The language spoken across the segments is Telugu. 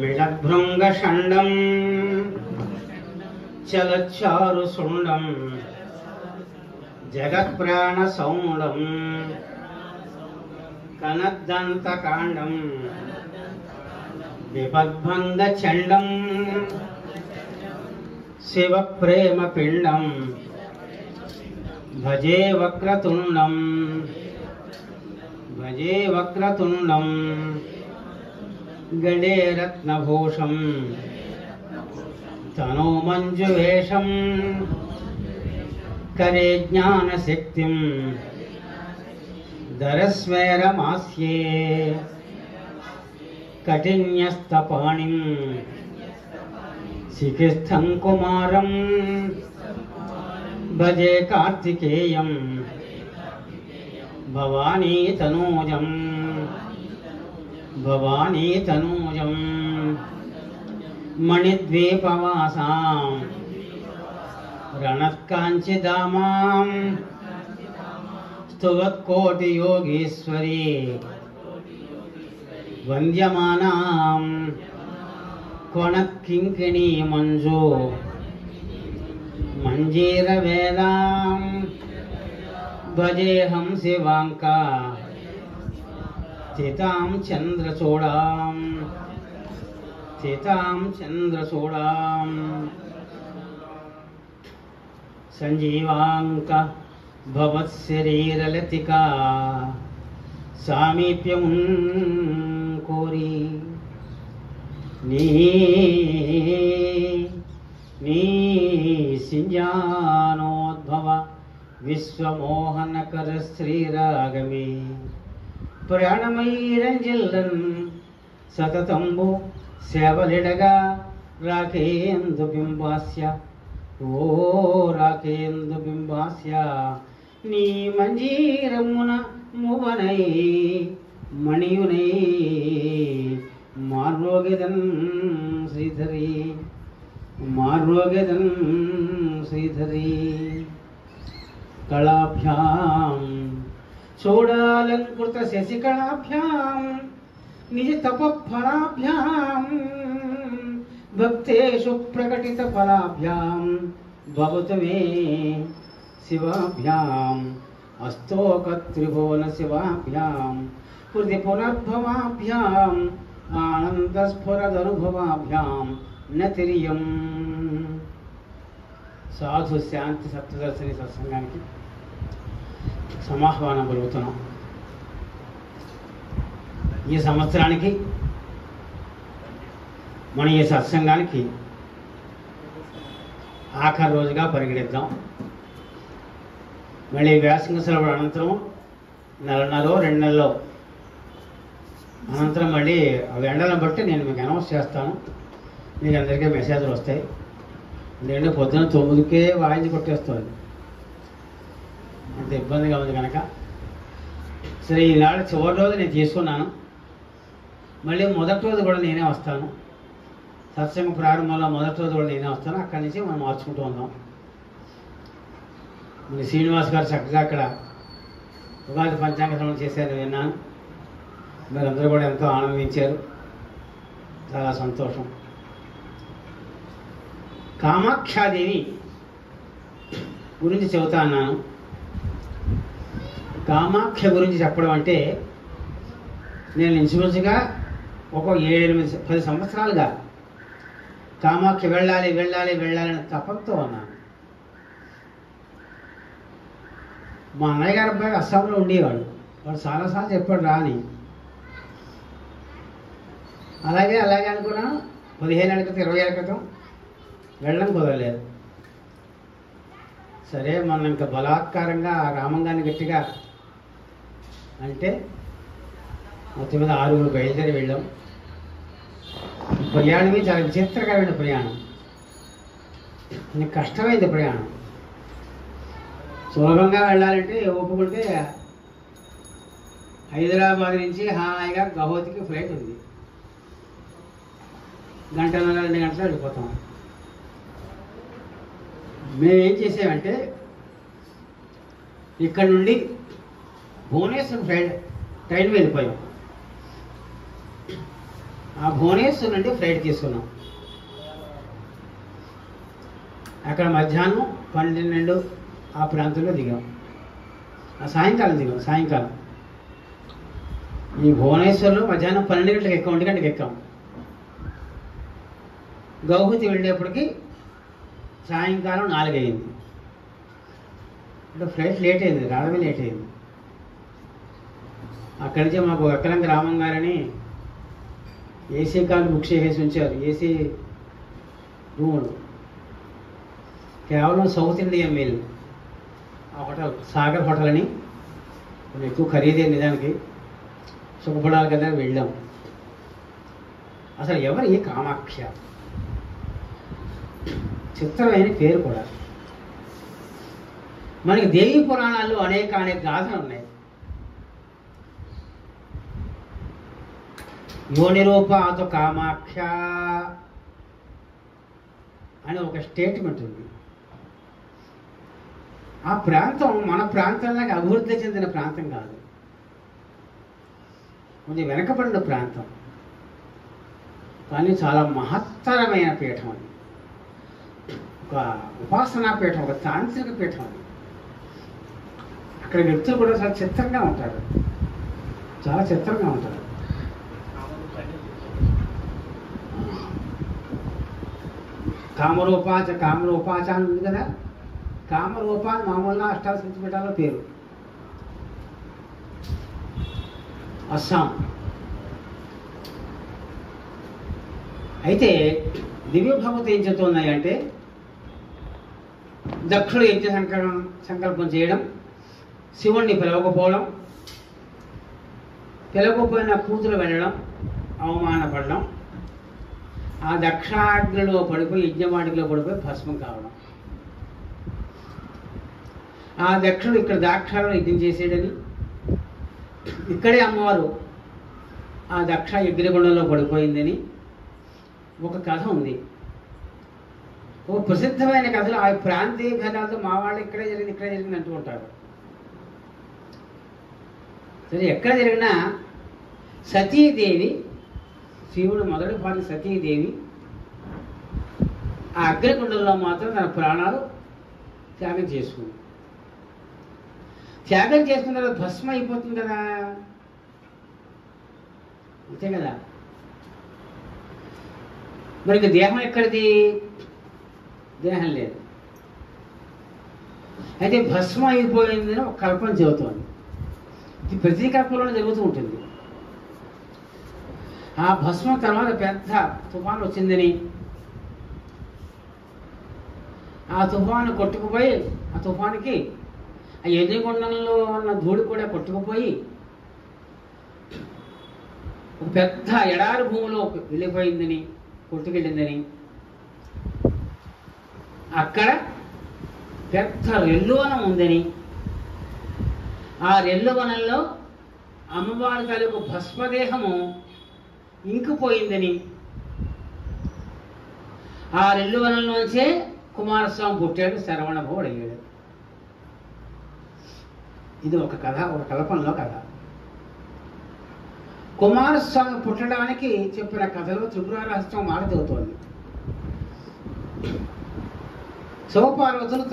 మిళద్భృంగషండం చలచారు సుండం జగత్ప్రాణ సౌండం కనద్దంతకాండం విపద్భంగ చండం శివ ప్రేమ పిండం భజే వక్రతుండం గడే రత్నభూషం తనో మంజువేషం करे ज्ञानशक्तिं दरस्वैरमास्ये कठिन्यस्तपाणिं शिखिस्थं कुमारं भजे कार्तिकेयं भवानी तनूजं मणिद्वीपवासां रणत्काञ्चिदामां स्तुवत्कोटियोगीश्वरी वन्द्यमानां कोणत्किङ्किणी मञ्जू मञ्जीरवेदां भजेऽहं शिवाङ्का चितां चन्द्रचूडां संजीवांक भवत्शरीरलतिका सामीप्यं कोरी नी सिंजानोद्भव विश्वमोहनकर श्रीरागमे प्राणमयीरंजिल्लन् सततंबु सेवलिडगा राखेन्दु बिंबास्य ओ राकेंदु बिंबास्य नी मंजीरमुन मुवनै मणियुनै मार्वोगेदन् श्रीधरी कलाभ्यां चूडालंकृत शशिकलाभ्यां निज तपफलाभ्यां भक्तेषु प्रकटित फलाभ्यां भवतु मे शिवाभ्याम् अस्तोकत्रिभुवन शिवाभ्यां हृदि पुनर्भवाभ्याम् आनंदस्फुरदनुभवाभ्यां नतिरियम् साधु शांति सप्तदर्शनी सत्संगानिकी समाह्वाనం పలుకుతున్నాం. ఈ సంవత్సరానికి మన ఈ సత్సంగానికి ఆఖరి రోజుగా పరిగణిద్దాం. మళ్ళీ వేసంగ సెలవుల అనంతరం నెలన్నరో 2 నెలల్లో అనంతరం మళ్ళీ అవి ఎండలను బట్టి నేను మీకు అనౌన్స్ చేస్తాను. మీకు అందరికీ మెసేజ్లు వస్తాయి. ఎందుకంటే పొద్దున్న 9కే వాయించి కొట్టేస్తుంది, అంత ఇబ్బందిగా ఉంది కనుక. సరే, ఈనాడు చివరి రోజు నేను తీసుకున్నాను. మళ్ళీ మొదటి రోజు కూడా నేనే వస్తాను. సత్సంగ ప్రారంభంలో మొదటి రోజు కూడా నేనే వస్తాను. అక్కడి నుంచి మనం మార్చుకుంటూ ఉందాం. మరి శ్రీనివాస్ గారు చక్కగా అక్కడ ఉగాది పంచాంగ శ్రవణం చేశారు, విన్నాను. మీరందరూ కూడా ఎంతో ఆనందించారు, చాలా సంతోషం. కామాఖ్యాదేవి గురించి చెబుతా అన్నాను. కామాఖ్య గురించి చెప్పడం అంటే నేను ఇంచుమించుగా ఒక 7-8-10 సంవత్సరాలుగా కామాఖ్య వెళ్ళాలి అని తపంతో ఉన్నాను. మా అన్నయ్య గారి అబ్బాయి అస్సాంలో ఉండేవాడు. వాడు చాలాసార్లు చెప్పాడు రాని. అలాగే అనుకున్నాను. 15 ఏళ్ళ క్రితం 20 ఏళ్ళ క్రితం వెళ్ళడం కుదరలేదు. సరే, మనం ఇంకా బలాత్కారంగా రామంగాన్ని గట్టిగా అంటే మొత్తం మీద 6 బయలుదేరి వెళ్ళాం. ప్రయాణమే చాలా విచిత్రకరమైన ప్రయాణం. కష్టమైంది ప్రయాణం. సులభంగా వెళ్ళాలంటే ఒప్పుకుంటే హైదరాబాద్ నుంచి హాయిగా గౌహతికి ఫ్లైట్ ఉంది. 1.5-2 గంటలు వెళ్ళిపోతాం. మేమేం చేసామంటే ఇక్కడ నుండి భువనేశ్వర్ ట్రైన్ వెళ్ళిపోయాం. ఆ భువనేశ్వర్ నుండి ఫ్లైట్ తీసుకున్నాం. అక్కడ మధ్యాహ్నం 12 ఆ ప్రాంతంలో దిగాం. ఆ సాయంకాలం దిగాం. సాయంకాలం ఈ భువనేశ్వర్లో మధ్యాహ్నం 12 గంటలకు ఎక్కాం, 1 గంటలకు ఎక్కాం. గౌహతి వెళ్ళేప్పటికి సాయంకాలం 4 అయింది. అంటే ఫ్లైట్ లేట్ అయింది, రావడమే లేట్ అయింది. అక్కడి నుంచి మాకు ఎక్కలంక రామం గారని ఏసీ కార్లు బుక్ చేసేసి ఉంచారు. ఏసీ రూములు కేవలం సౌత్ ఇండియన్ మీల్. ఆ హోటల్ సాగర్ హోటల్ అని, ఎక్కువ ఖరీదే నిజానికి, సుఖపడాలి కదా వెళ్ళాం. అసలు ఎవరు ఈ కామాక్ష? చిత్రమైన పేరు కూడా. మనకి దేవీ పురాణాల్లో అనేక గాథలు ఉన్నాయి. యోనిరూపాతో కామాక్ష అని ఒక స్టేట్మెంట్ ఉంది. ఆ ప్రాంతం మన ప్రాంతంలాగా అభివృద్ధి చెందిన ప్రాంతం కాదు, కొంచెం వెనకబడిన ప్రాంతం, కానీ చాలా మహత్తరమైన పీఠం అది. ఒక ఉపాసనా పీఠం, ఒక తాంత్రిక పీఠం అది. అక్కడ వ్యక్తులు కూడా చాలా చిత్రంగా ఉంటారు, చాలా చిత్రంగా ఉంటారు. కామరూపాచ అని ఉంది కదా. కామరూప అని మామూలుగా అష్టాదశ శక్తిపీఠాల్లో పేరు. అస్సాం. అయితే దివ్య భగవతి ఏం చెప్తున్నాయి అంటే, దక్షుడు యజ్ఞ సంకల్పం చేయడం, శివుణ్ణి పిలవకపోవడం, పిలవకపోయిన కూతురు వెళ్ళడం, అవమానపడడం, ఆ దక్షాగ్నిలో పడిపోయి యజ్ఞవాటిలో పడిపోయి భస్మం కావడం. ఆ దక్షుడు ఇక్కడ దాక్షాలను యజ్ఞం చేసేయడని, ఇక్కడే అమ్మవారు ఆ దక్ష యజ్ఞగుండంలో పడిపోయిందని ఒక కథ ఉంది. ఒక ప్రసిద్ధమైన కథలు ఆ ప్రాంతీయ భేదాలతో మా వాళ్ళు ఇక్కడే జరిగింది అంటూ ఉంటారు. సరే, ఎక్కడ జరిగినా సతీదేవి, శివుడు మొదటి భార్య సతీదేవి ఆ అగ్నిగుండంలో మాత్రం తన ప్రాణాలు త్యాగం చేసుకుంది. త్యాగం చేసుకున్న తర్వాత భస్మ అయిపోతుంది కదా, అంతే కదా. మరి దేహం ఎక్కడిది? దేహం లేదు. అయితే భస్మ అయిపోయిందని ఒక కల్పన చెబుతోంది. ఇది ప్రతి కల్పనలో జరుగుతూ ఉంటుంది. ఆ భస్మం తర్వాత పెద్ద తుఫాను వచ్చిందని, ఆ తుఫాను కొట్టుకుపోయి, ఆ తుఫానుకి ఆ యజ్ఞగుండంలో ఉన్న ధూళి కూడా కొట్టుకుపోయి ఒక పెద్ద ఎడారి భూమిలో వెళ్ళిపోయిందని, కొట్టుకెళ్ళిందని, అక్కడ పెద్ద రెల్లువనం ఉందని, ఆ రెల్లువనంలో అమ్మవారి తాలూకు భస్మదేహము ఇంకిపోయిందని, ఆ రెల్లువనంలోంచే కుమారస్వామి పుట్టాడు, శరవణభవుడు అయ్యాడు. ఇది ఒక కథ, ఒక కల్పనలో కథ. కుమారస్వామి పుట్టడానికి చెప్పిన కథలో త్రిపుర రహస్యం మాట చదువుతోంది. శివపార్వతులు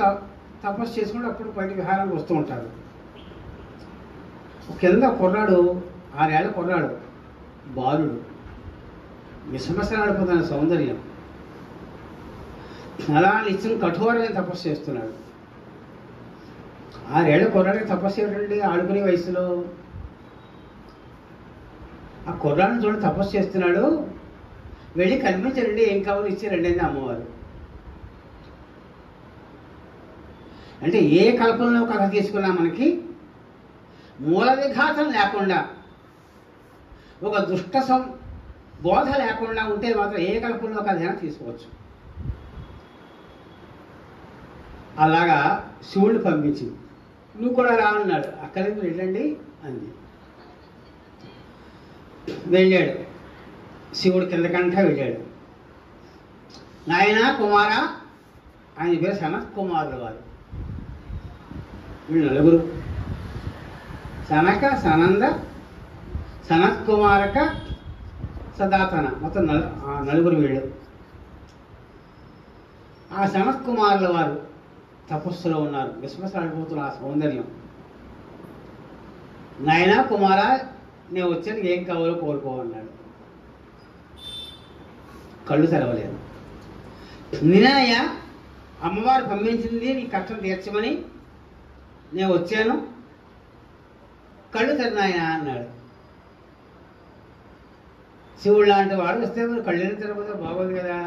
తపస్సు చేసుకుంటూ అప్పుడు బయట విహారానికి వస్తూ ఉంటారు. కింద కుర్రాడు, 6 ఏళ్ల కుర్రాడు, బాలుడు, మిసమిసలాడిపోతున్న సౌందర్యం, అలా నిత్యం కఠోరమైన తపస్సు చేస్తున్నాడు. 6 ఏళ్ల కుర్రాడికి తపస్సు ఏమిటండి, ఆడుకునే వయసులో. ఆ కుర్రాడిని చూడండి తపస్సు చేస్తున్నాడు. వెళ్ళి కనిపించండి, ఏం కావాలో ఇచ్చారండి అని అమ్మవారు. అంటే ఏ కల్పనలో కథ తీసుకున్నా మనకి మూల విఘాతం లేకుండా, ఒక దుష్ట బోధ లేకుండా ఉంటే మాత్రం ఏ కల్పనలో కథ తీసుకోవచ్చు. అలాగా శివుడిని పంపించింది. నువ్వు కూడా రా అన్నాడు. అక్కడికి వెళ్ళండి అంది. వెళ్ళాడు. శివుడు కిందకంట వెళ్ళాడు. నాయన కుమార, ఆయన పేరు సనత్ కుమారుడు వారు. వీళ్ళు నలుగురు, సనక, సనంద, సనత్ కుమారక, సదాతన, మొత్తం నలుగురు వీళ్ళు. ఆ సనత్ కుమారుల వారు తపస్సులో ఉన్నారు, విశ్వసాడిపోతున్న ఆ సౌందర్యం. నాయనా కుమారా, నేను వచ్చాను, ఏం కావాలో కోరుకోవన్నాడు. కళ్ళు తెరవలేదు. నిన్నయ్య అమ్మవారు పంపించింది నీ కష్టం తీర్చమని నేను వచ్చాను, కళ్ళు తెరనాయన అన్నాడు. శివుడు లాంటి వాడు వస్తే మరి కళ్ళు తెరవకపోతే బాగోదు కదా.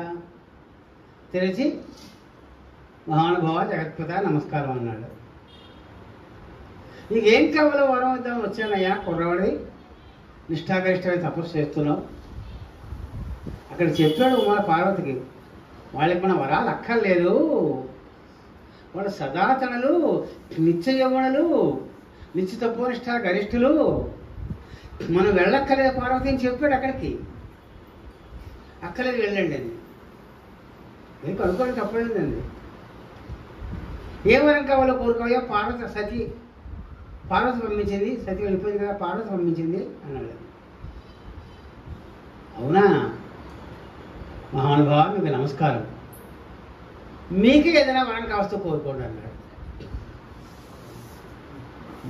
తెరిచి మహానుభావ జగత్పత నమస్కారం అన్నాడు. నీకేం కావాలో వరం వద్దామని వచ్చానయ్యా, కుర్రవాడి నిష్ఠాగరిష్టమైన తపస్సు చేస్తున్నావు. అక్కడ చెప్పాడు ఉమా పార్వతికి, వాళ్ళకి మన వరాలు అక్కర్లేదు, వాళ్ళు సదాతనులు, నిత్య యవ్వనులు, నిత్య తపోనిష్ట గరిష్ఠులు, మనం వెళ్ళక్కర్లేదు పార్వతి అని చెప్పాడు. అక్కడికి అక్కర్లేదు, వెళ్ళండి అని. ఏం కనుక్కోవడం తప్పలేదండి. ఏ వరం కావాలో కోరుకోవా, పార్వతి పంపించింది, సతి వెళ్ళిపోయింది కదా, పార్వతి పంపించింది అన్నాడు. అవునా మహానుభావ, మీకు నమస్కారం, మీకే ఏదైనా వరం కావస్తూ కోరుకోండి అన్నాడు.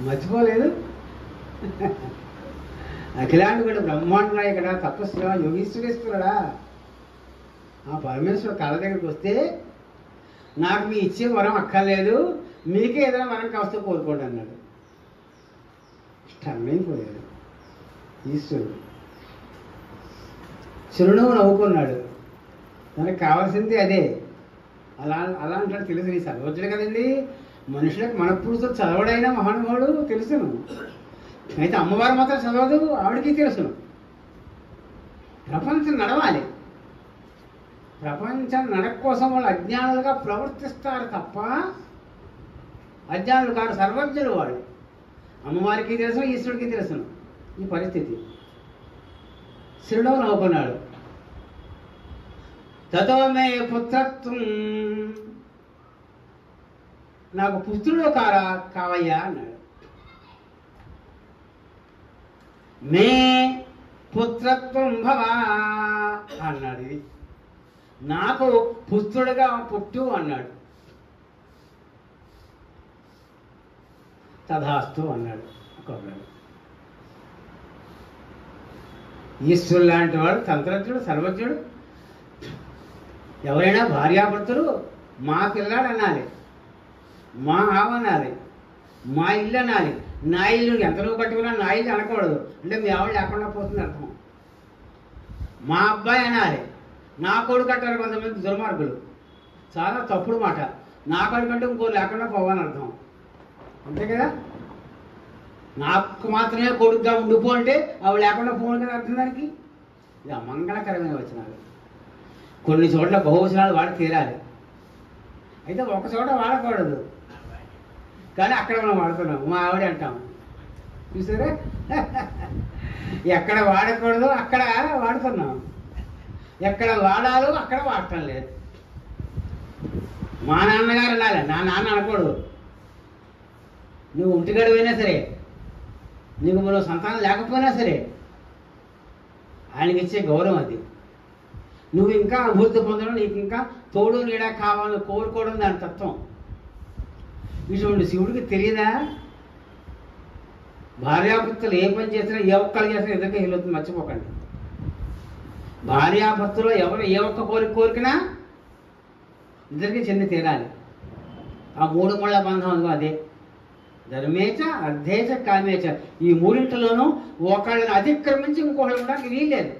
మర్చిపోలేదు. అఖిలాండుడు బ్రహ్మాండ ఇక్కడ తపస్సు యోగీశ్వరేశ్వరుడా, ఆ పరమేశ్వరుడు కళ్ళ దగ్గరికి వస్తే నాకు మీ ఇచ్చే వరం అక్కర్లేదు, మీకే ఏదైనా వరం కావస్తూ కోరుకోండి అన్నాడు. అన్నైపోయాడు ఈశ్వరుడు. చిరునవ్వు నవ్వుకున్నాడు. తనకు కావాల్సింది అదే. అలా అంటాడు. తెలుసు, నీ సర్వజ్ఞుడు కదండి, మనుషులకు మనపురుషుడు చదవడైనా మహానుభావుడు తెలుసును. అయితే అమ్మవారు మాత్రం చదవదు, ఆవిడికి తెలుసును. ప్రపంచం నడవాలి, ప్రపంచం నడక కోసం వాళ్ళు అజ్ఞానులుగా ప్రవర్తిస్తారు తప్ప అజ్ఞానులు కాదు, సర్వజ్ఞులు వాడు. అమ్మవారికి తెలుసును, ఈశ్వరుడికి తెలుసును ఈ పరిస్థితి. శిరుడో నవ్వుకున్నాడు. తతో మే పుత్రత్వం, నాకు పుత్రుడు కావయ్యా అన్నాడు. మే పుత్రత్వం భవా అన్నాడు. ఇది నాకు పుత్రుడిగా పుట్టు అన్నాడు. తథాస్తు అన్నాడు. ఈశ్వరుడు లాంటి వాడు, తంత్రజ్ఞుడు, సర్వజ్ఞుడు. ఎవరైనా భార్యాభర్తలు మా పిల్లాడు అనాలి, మా ఆవనాలి, మా ఇల్లు అనాలి. నా ఇల్లు ఎంత నువ్వు కట్టుకున్నా నా ఇల్లు అనకూడదు, అంటే మీ ఆవిడ లేకుండా పోతుంది అర్థం. మా అబ్బాయి అనాలి, నా కొడుకు అంటారు కొంతమంది దుర్మార్గులు, చాలా తప్పుడు మాట. నా కొడుకు అంటే ఇంకో లేకుండా పోవని అర్థం, అంతే కదా. నాకు మాత్రమే కొడుకుగా ఉండిపో అంటే అవి లేకుండా పోను కదా అర్థం దానికి. ఇది అమంగళకరమైన వచనాలు. కొన్ని చోట్ల బహువచనాలు వాడి తీరాలి, అయితే ఒక చోట వాడకూడదు, కానీ అక్కడ మనం వాడుతున్నాం. మా ఆవిడ అంటాం, చూసారా. ఎక్కడ వాడకూడదు అక్కడ వాడుతున్నాం, ఎక్కడ వాడాలో అక్కడ వాడటం లేదు. మా నాన్నగారు అనాలి, నా నాన్న అనకూడదు. నువ్వు ఒంటిగడిపోయినా సరే, నీకు మరో సంతానం లేకపోయినా సరే, ఆయనకి ఇచ్చే గౌరవం అది. నువ్వు ఇంకా అభివృద్ధి పొందడం, నీకు ఇంకా తోడు నీడా కావాలని కోరుకోవడం దాని తత్వం. ఇటువంటి శివుడికి తెలియదా? భార్యాభర్తలు ఏ పని చేసినా, ఏ ఒక్కరు చేసినా ఎదురుగా వెళ్ళొద్దు, మర్చిపోకండి. భార్యాభర్తలో ఎవరు ఏ ఒక్క కోరికనా ఇద్దరికి చెంది తీరాలి. ఆ మూడు ముళ్ళ బంధం అదే. ధర్మేచ, అర్థేచ, కామేచ. ఈ మూడింటిలోనూ ఒకళ్ళని అతిక్రమించి ఇంకొకళ్ళు ఉండడానికి వీల్లేదు.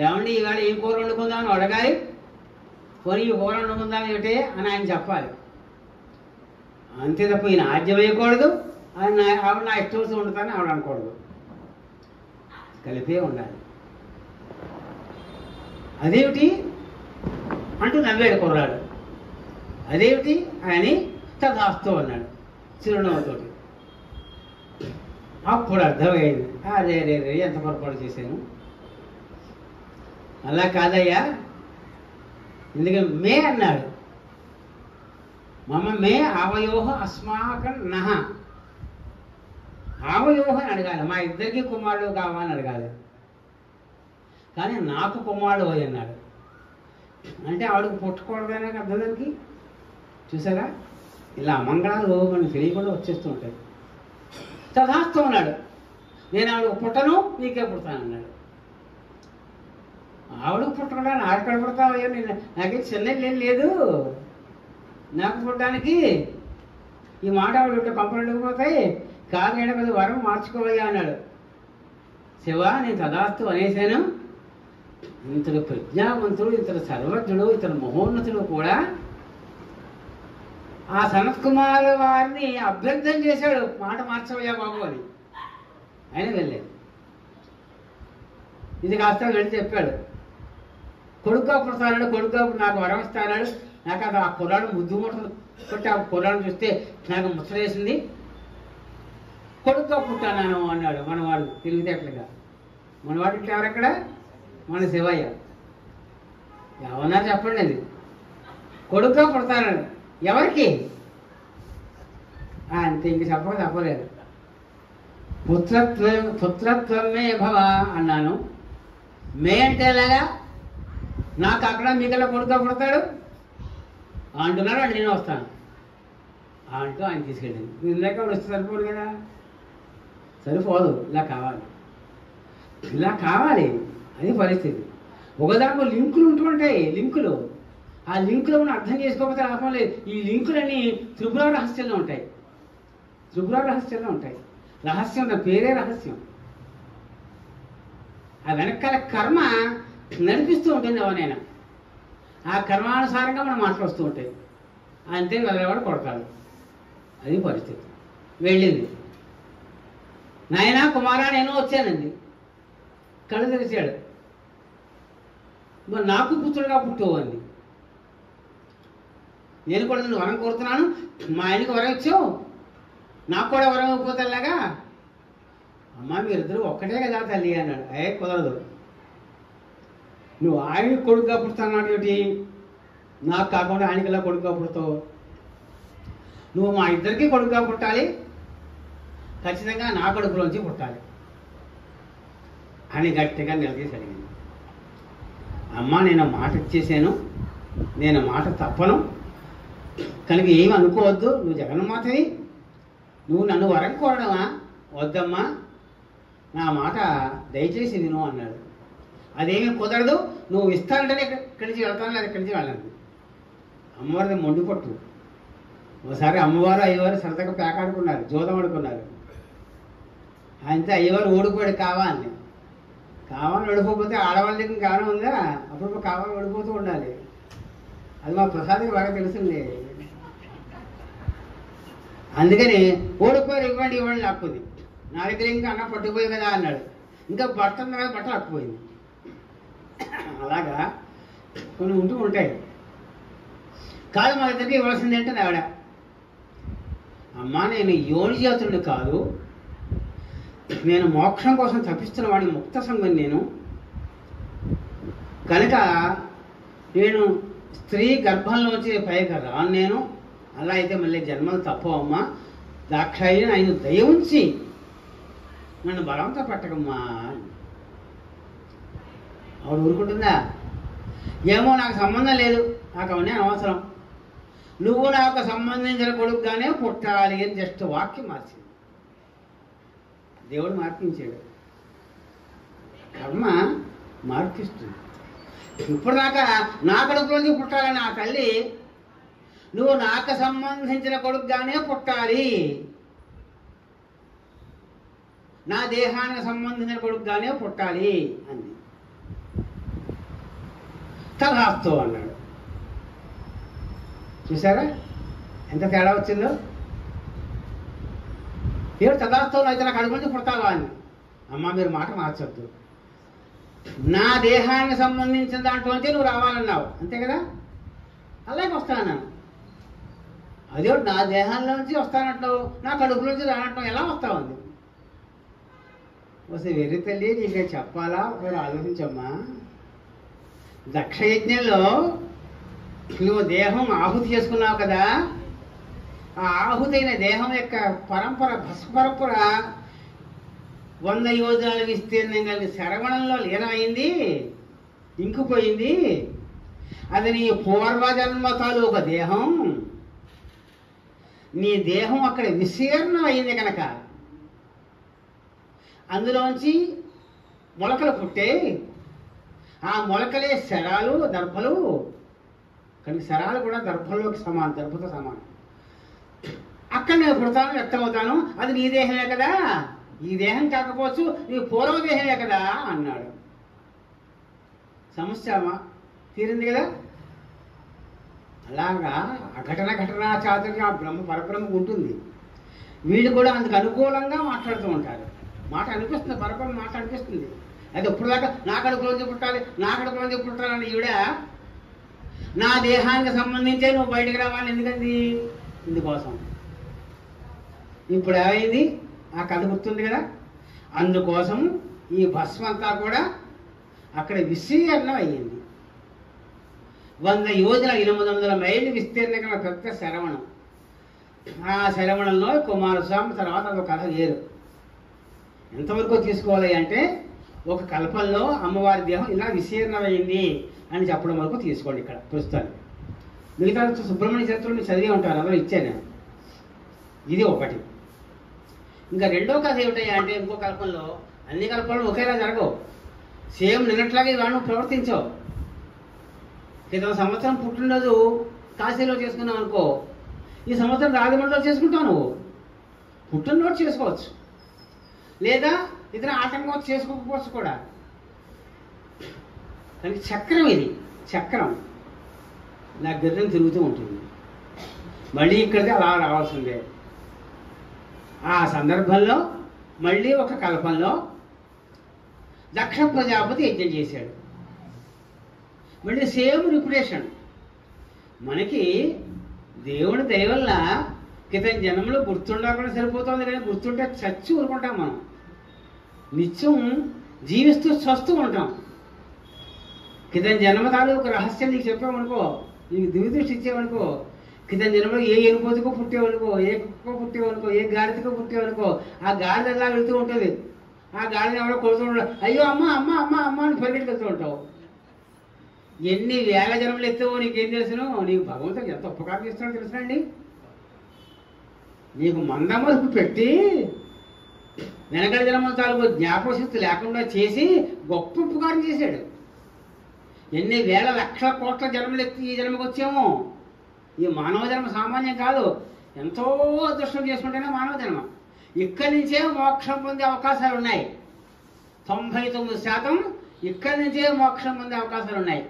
ఏమండి ఈవేళ ఏం కూర వండుకుందామని అడగాలి, పోనీ ఈ కూర వండుకుందాం ఏమిటే అని ఆయన చెప్పాలి. అంతే తప్ప ఈయన ఆజ్యం వేయకూడదు, ఆవిడ నా ఇష్టం వచ్చి వండుతానని ఆవిడ అనకూడదు. కలిపే ఉండాలి. అదేమిటి అంటూ నవ్వాడు కుర్రాడు. అదేమిటి అని తదాస్తు అన్నాడు చిరునవ్వుతోటి. అప్పుడు అర్థమైంది, అదే రే రే ఎంత పొరపాటు చేశాను. అలా కాదయ్యా, ఎందుకంటే మే అన్నాడు. మమ మే అవయోహ అస్మాకం నహ. ఆవయోహ అని అడగాలి, మా ఇద్దరికి కుమారుడు కావాలని అడగాలి. కానీ నాకు కుమారుడు పోయి అన్నాడు. అంటే ఆవిడకు పుట్టకూడదనే అర్థం దానికి. చూసారా, ఇలా అమంగళాలు మనకు తెలియకుండా వచ్చేస్తూ ఉంటాయి. తదాస్తు అన్నాడు. నేను ఆవిడకు పుట్టను, నీకే పుడతాను అన్నాడు. ఆవిడకు పుట్టకుండా నాకెక్కడ పుడతావయ్యో, నేను నాకే చెల్లెలు లేదు నాకు పుట్టడానికి. ఈ మాట ఆవిడ పంపలు పోతాయి, కాదు కదా వరం మార్చుకోవయ్యా అన్నాడు. శివ, నేను తదాస్తు అనేసాను. ఇంతడు ప్రజ్ఞావంతుడు, ఇతడు సర్వజ్ఞుడు, ఇతడు మహోన్నతుడు కూడా ఆ సనత్ కుమార్ వారిని అభ్యర్థన చేశాడు, మాట మార్చవయ్యా బాబు అని. ఆయన వెళ్ళాడు. ఇది కాస్త వెళ్ళి చెప్పాడు, కొడుకుగా పుడతాడు, కొడుకుగా నాకు వరం ఇస్తాడు. నాకు అది ఆ కుర్రాడు ముద్దు ముట్టలు కొట్టి ఆ కుర్రాడు చూస్తే నాకు ముచ్చటేసింది, కొడుకుగా పుట్టాను అన్నాడు మనవాడు తెలివితేటలుగా. మనవాడు ఇట్లా ఎవరెక్కడ? మన శివయ్య. ఎవరన్నారు చెప్పండి, అది కొడుకుగా పుడతానని. ఎవరికి? అంతే, ఇంక చెప్పలేదు. పుత్రత్వమే భవ అన్నాను. మే అంటే ఎలాగా? నాకు అక్కడ మీకల్లా కొడుకుగా పుడతాడు అంటున్నాడు. అంటే నేను వస్తాను అంటూ ఆయన తీసుకెళ్ళింది. ఇందాక వస్తే సరిపోదు కదా, సరిపోదు. ఇలా కావాలి అది పరిస్థితి. ఒకదానికి లింకులు ఉంటుంటాయి. లింకులు, ఆ లింకులు మనం అర్థం చేసుకోకపోతే లాభం లేదు. ఈ లింకులన్నీ త్రిపుర రహస్యంలో ఉంటాయి. రహస్యం, దాని పేరే రహస్యం. ఆ వెనకాల కర్మ నడిపిస్తూ ఉంటుంది ఎవరైనా. ఆ కర్మానుసారంగా మనం మాటలు వస్తూ ఉంటాయి. అంతే వెళ్ళేవాడు కొడతాడు. అది పరిస్థితి. వెళ్ళింది. నాయనా కుమారా నేను వచ్చానండి. కళ్ళు తెరిచాడు. మరి నాకు పుత్రుడుగా పుట్టవు అంది. నేను కూడా నేను వరం కోరుతున్నాను, మా ఆయనకి వరం ఇచ్చావు, నాకు కూడా వరం ఇవ్వకపోతేలాగా. అమ్మ మీరిద్దరు ఒక్కటే కదా తల్లి అన్నాడు. కుదరదు, నువ్వు ఆయనకి కొడుకుగా పుడుతున్నాడు ఏమిటి, నాకు కాకుండా ఆయనకి ఇలా కొడుకుగా పుడతావు. నువ్వు మా ఇద్దరికి కొడుకుగా పుట్టాలి, ఖచ్చితంగా నా కొడుకులోంచి పుట్టాలి అని గట్టిగా నిలదీసి అడిగింది. అమ్మ నేను మాట ఇచ్చేసాను, నేను మాట తప్పను కనుక ఏమి అనుకోవద్దు. నువ్వు జగన్మాతవి, నువ్వు నన్ను వరం కోరడమా? వద్దమ్మా, నా మాట దయచేసి విను అన్నాడు. అదేమీ కుదరదు, నువ్వు ఇస్తానంటేనే ఇక్కడి నుంచి వెళ్తాను, లేదా ఇక్కడి నుంచి వెళ్ళండి. అమ్మవారిది మొండి పట్టు. ఒకసారి అమ్మవారు అయ్యవారు సరదాగా పేకాడుకున్నారు, జోదం ఆడుకున్నారు. అంతే అయ్యవారు ఓడిపోయాడు కావాలని ఓడిపోతే ఆడవాళ్ళ దగ్గర కారణం ఉందా? అప్పుడు కావాలని ఓడిపోతూ ఉండాలి. అది మా ప్రసాద్కి బాగా తెలిసింది. అందుకని ఓడిపోయారు, ఇవ్వండి లాక్కుంది. నా దగ్గర ఇంకా అన్న పట్టుకుపోయి కదా అన్నాడు. ఇంకా బట్ట ఉంది కదా, బట్ట లాక్కుపోయింది. అలాగా కొన్ని ఉంటూ ఉంటాయి. కాదు మా ఇద్దరికి ఇవ్వాల్సింది ఏంటని ఆవిడ. అమ్మా నేను యోని జాతుడిని కాదు, నేను మోక్షం కోసం తప్పిస్తున్న వాడి ముక్త సంఘం నేను. కనుక నేను స్త్రీ గర్భంలోంచి పైగా రాను నేను. అలా అయితే మళ్ళీ జన్మలు తప్పవమ్మా, దాక్షాయి ఆయన దయ ఉంచి నన్ను బలంతో పెట్టకమ్మా. ఆవిడ ఊరుకుంటుందా? ఏమో నాకు సంబంధం లేదు, నాకు అవన్నీ అనవసరం, నువ్వు నాకు సంబంధించిన కొడుకుగానే పుట్టాలి అని జస్ట్ వాక్యం మార్చింది. దేవుడు మార్పించాడు, కర్మ మార్పిస్తుంది. ఇప్పుడు దాకా నా కొడుకులోంచి పుట్టాలని ఆ తల్లి, నువ్వు నాకు సంబంధించిన కొడుకుగానే పుట్టాలి, నా దేహానికి సంబంధించిన కొడుకుగానే పుట్టాలి అంది. తదాస్తు అన్నాడు. చూసారా ఎంత తేడా వచ్చిందో? దేవుడు తదాస్తువులు అయితే నాకు అడుగు నుంచి పుడతావా అని. అమ్మ మీరు మాట మార్చొద్దు, నా దేహానికి సంబంధించిన దాంట్లోంచి నువ్వు రావాలన్నావు అంతే కదా, అలాగే వస్తాను. అదే నా దేహాల్లో నుంచి వస్తానంటావు, నా కడుపు నుంచి రానంటావు, ఎలా వస్తావు అంది. వస్తే వెర్రి తల్లి నీకే చెప్పాలా? ఒకవేళ ఆలోచించమ్మా. దక్షయజ్ఞంలో నువ్వు దేహం ఆహుతి చేసుకున్నావు కదా, ఆ ఆహుతైన దేహం యొక్క పరంపర భస్మ పరంపర 100 యోజనాల విస్తీర్ణం కలిగి శరవణంలో లీనమైంది, ఇంకిపోయింది. అది నీ పూర్వజన్మ తాలూక దేహం. నీ దేహం అక్కడ విస్తీర్ణం అయింది కనుక అందులోంచి మొలకలు పుట్టే, ఆ మొలకలే శరాలు, దర్భలు. కానీ శరాలు కూడా దర్భల్లోకి సమానం, దర్భతో సమానం. అక్కడ నేను పుడతాను, వ్యక్తమవుతాను. అది నీ దేహమే కదా, ఈ దేహం కాకపోవచ్చు, నీ పూర్వదేహమే కదా అన్నాడు. సమస్య తీరింది కదా. అలాగా అఘటన ఘటనా చాతుర్యం ఆ పరబ్రహ్మకు ఉంటుంది. వీళ్ళు కూడా అందుకు అనుకూలంగా మాట్లాడుతూ ఉంటారు. మాట అనిపిస్తుంది, పరబ్రహ్మ మాట అనిపిస్తుంది. అది ఎప్పుడు దాకా నా కడుపులోంచి పుట్టాలి, నా కడుపులోంచి పుట్టాలని ఈవిడ నా దేహానికి సంబంధించే నువ్వు బయటికి రావాలి. ఎందుకండి? ఇందుకోసం. ఇప్పుడు ఏమైంది? ఆ కథ గుర్తుంది కదా. అందుకోసం ఈ భస్మం అంతా కూడా అక్కడ విస్తీర్ణం అయ్యింది. 100 యోజన 800 మైళ్ళు విస్తీర్ణం గల పెద్ద శరవణం. ఆ శరవణంలో కుమారస్వామి తర్వాత ఒక కథ వేరు. ఎంతవరకు తీసుకోవాలి అంటే, ఒక కల్పంలో అమ్మవారి దేహం ఇలా విస్తీర్ణమైంది అని చెప్పడం వరకు తీసుకోండి ఇక్కడ ప్రస్తుతానికి. మిగతా సుబ్రహ్మణ్య చరిత్రలు మీరు చదివి ఉంటారు, అందులో ఇచ్చాను నేను. ఇది ఒకటి. ఇంకా రెండో కథ ఏమిటయ్యా అంటే, ఇంకో కల్పంలో అన్ని కల్పనలు ఒకేలా జరగవు. సేమ్ నిన్నట్లాగే వాళ్ళు ప్రవర్తించవు. క్రితం సంవత్సరం పుట్టినరోజు కాశీలో చేసుకున్నావు అనుకో, ఈ సంవత్సరం రాజమండ్రిలో చేసుకుంటావు. నువ్వు పుట్టినరోజు చేసుకోవచ్చు, లేదా ఇతర ఆటంకం చేసుకోకపోవచ్చు కూడా. కానీ చక్రం ఇది, చక్రం నా గిర్రం తిరుగుతూ ఉంటుంది. మళ్ళీ ఇక్కడికి అలా రావాల్సిందే. ఆ సందర్భంలో మళ్ళీ ఒక కల్పంలో దక్ష ప్రజాపతి యజ్ఞం చేశాడు. మళ్ళీ సేమ్ రిపిటేషన్. మనకి దేవుడి దయ వల్ల క్రితం జన్మలో గుర్తుండకుండా సరిపోతుంది, కానీ గుర్తుంటే చచ్చి ఊరుకుంటాం. మనం నిత్యం జీవిస్తూ చస్తూ ఉంటాం. క్రితం జన్మ తాలూకు రహస్యం నీకు చెప్పామనుకో, నీకు దివ్యదృష్టి ఇచ్చామనుకో, క్రితం జన్మలో ఏ ఎనుపోతుకో పుట్టేవనుకో, ఏ కుక్కో పుట్టేవనుకో, ఏ గాడిదకో పుట్టేవనుకో, ఆ గాడిద ఎలా వెళుతూ ఉంటుంది. ఆ గాడిద ఎవరో కొడుతూ ఉంటాడు, అయ్యో అమ్మ అమ్మ అమ్మ అమ్మ అని పరిగెట్టుకెళ్తూ ఉంటావు. ఎన్ని వేల జన్మలు ఎత్తావో నీకేం తెలుసును? నీకు భగవంతుడు ఎంత ఉపకారం చేస్తున్నాడో తెలుసునండి. నీకు మందమరుపు పెట్టి వెనకటి జన్మల తాలూకు జ్ఞాపకశక్తి లేకుండా చేసి గొప్ప ఉపకారం చేశాడు. ఎన్ని వేల లక్షల కోట్ల జన్మలు ఎత్తి ఈ జన్మకు వచ్చామో. ఈ మానవ జన్మ సామాన్యం కాదు, ఎంతో అదృష్టం చేసుకుంటేనే మానవ జన్మ. ఇక్కడి నుంచే మోక్షం పొందే అవకాశాలు ఉన్నాయి. 99% ఇక్కడి నుంచే మోక్షం పొందే అవకాశాలు ఉన్నాయి.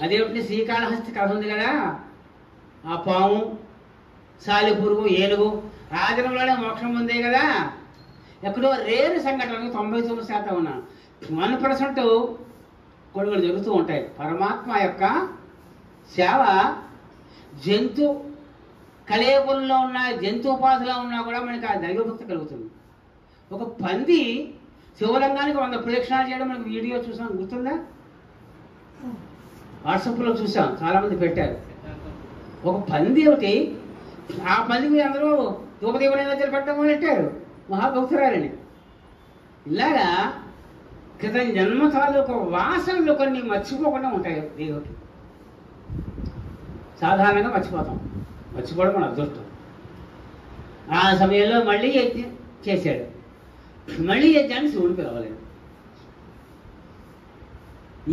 అదేమిటి? శ్రీకాళహస్తి కథ ఉంది కదా, ఆ పాము, సాలిపురుగు, ఏనుగు ఆ జన్మలోనే మోక్షం పొందే కదా. ఎక్కడో రేరు సంఘటనలు 99% ఉన్నా, 1% కొడుకులు జరుగుతూ ఉంటాయి. పరమాత్మ యొక్క సేవ జంతు కళేపుల్లో ఉన్న జంతు ఉపాధిలో ఉన్నా కూడా మనకి ఆ దైవభక్తి కలుగుతుంది. ఒక పంది శివలింగానికి 100 ప్రదక్షిణాలు చేయడం మనకి వీడియో చూసాం, గుర్తుందా? వాట్సాప్లో చూసాం, చాలామంది పెట్టారు. ఒక పంది ఒకటి, ఆ పందికి అందరూ ధూపదీప పెట్టడం మొదలెట్టారు, మహాభక్తురాలని. ఇలాగా క్రితం జన్మ తాలూకు వాసనలు కొన్ని మర్చిపోకుండా ఉంటాయి దేవుడికి. సాధారణంగా మర్చిపోతాం, మర్చిపోవడం మన అదృష్టం. ఆ సమయంలో మళ్ళీ యజ్ఞం చేశాడు. మళ్ళీ యజ్ఞాన్ని శివుడు పిలవలేదు.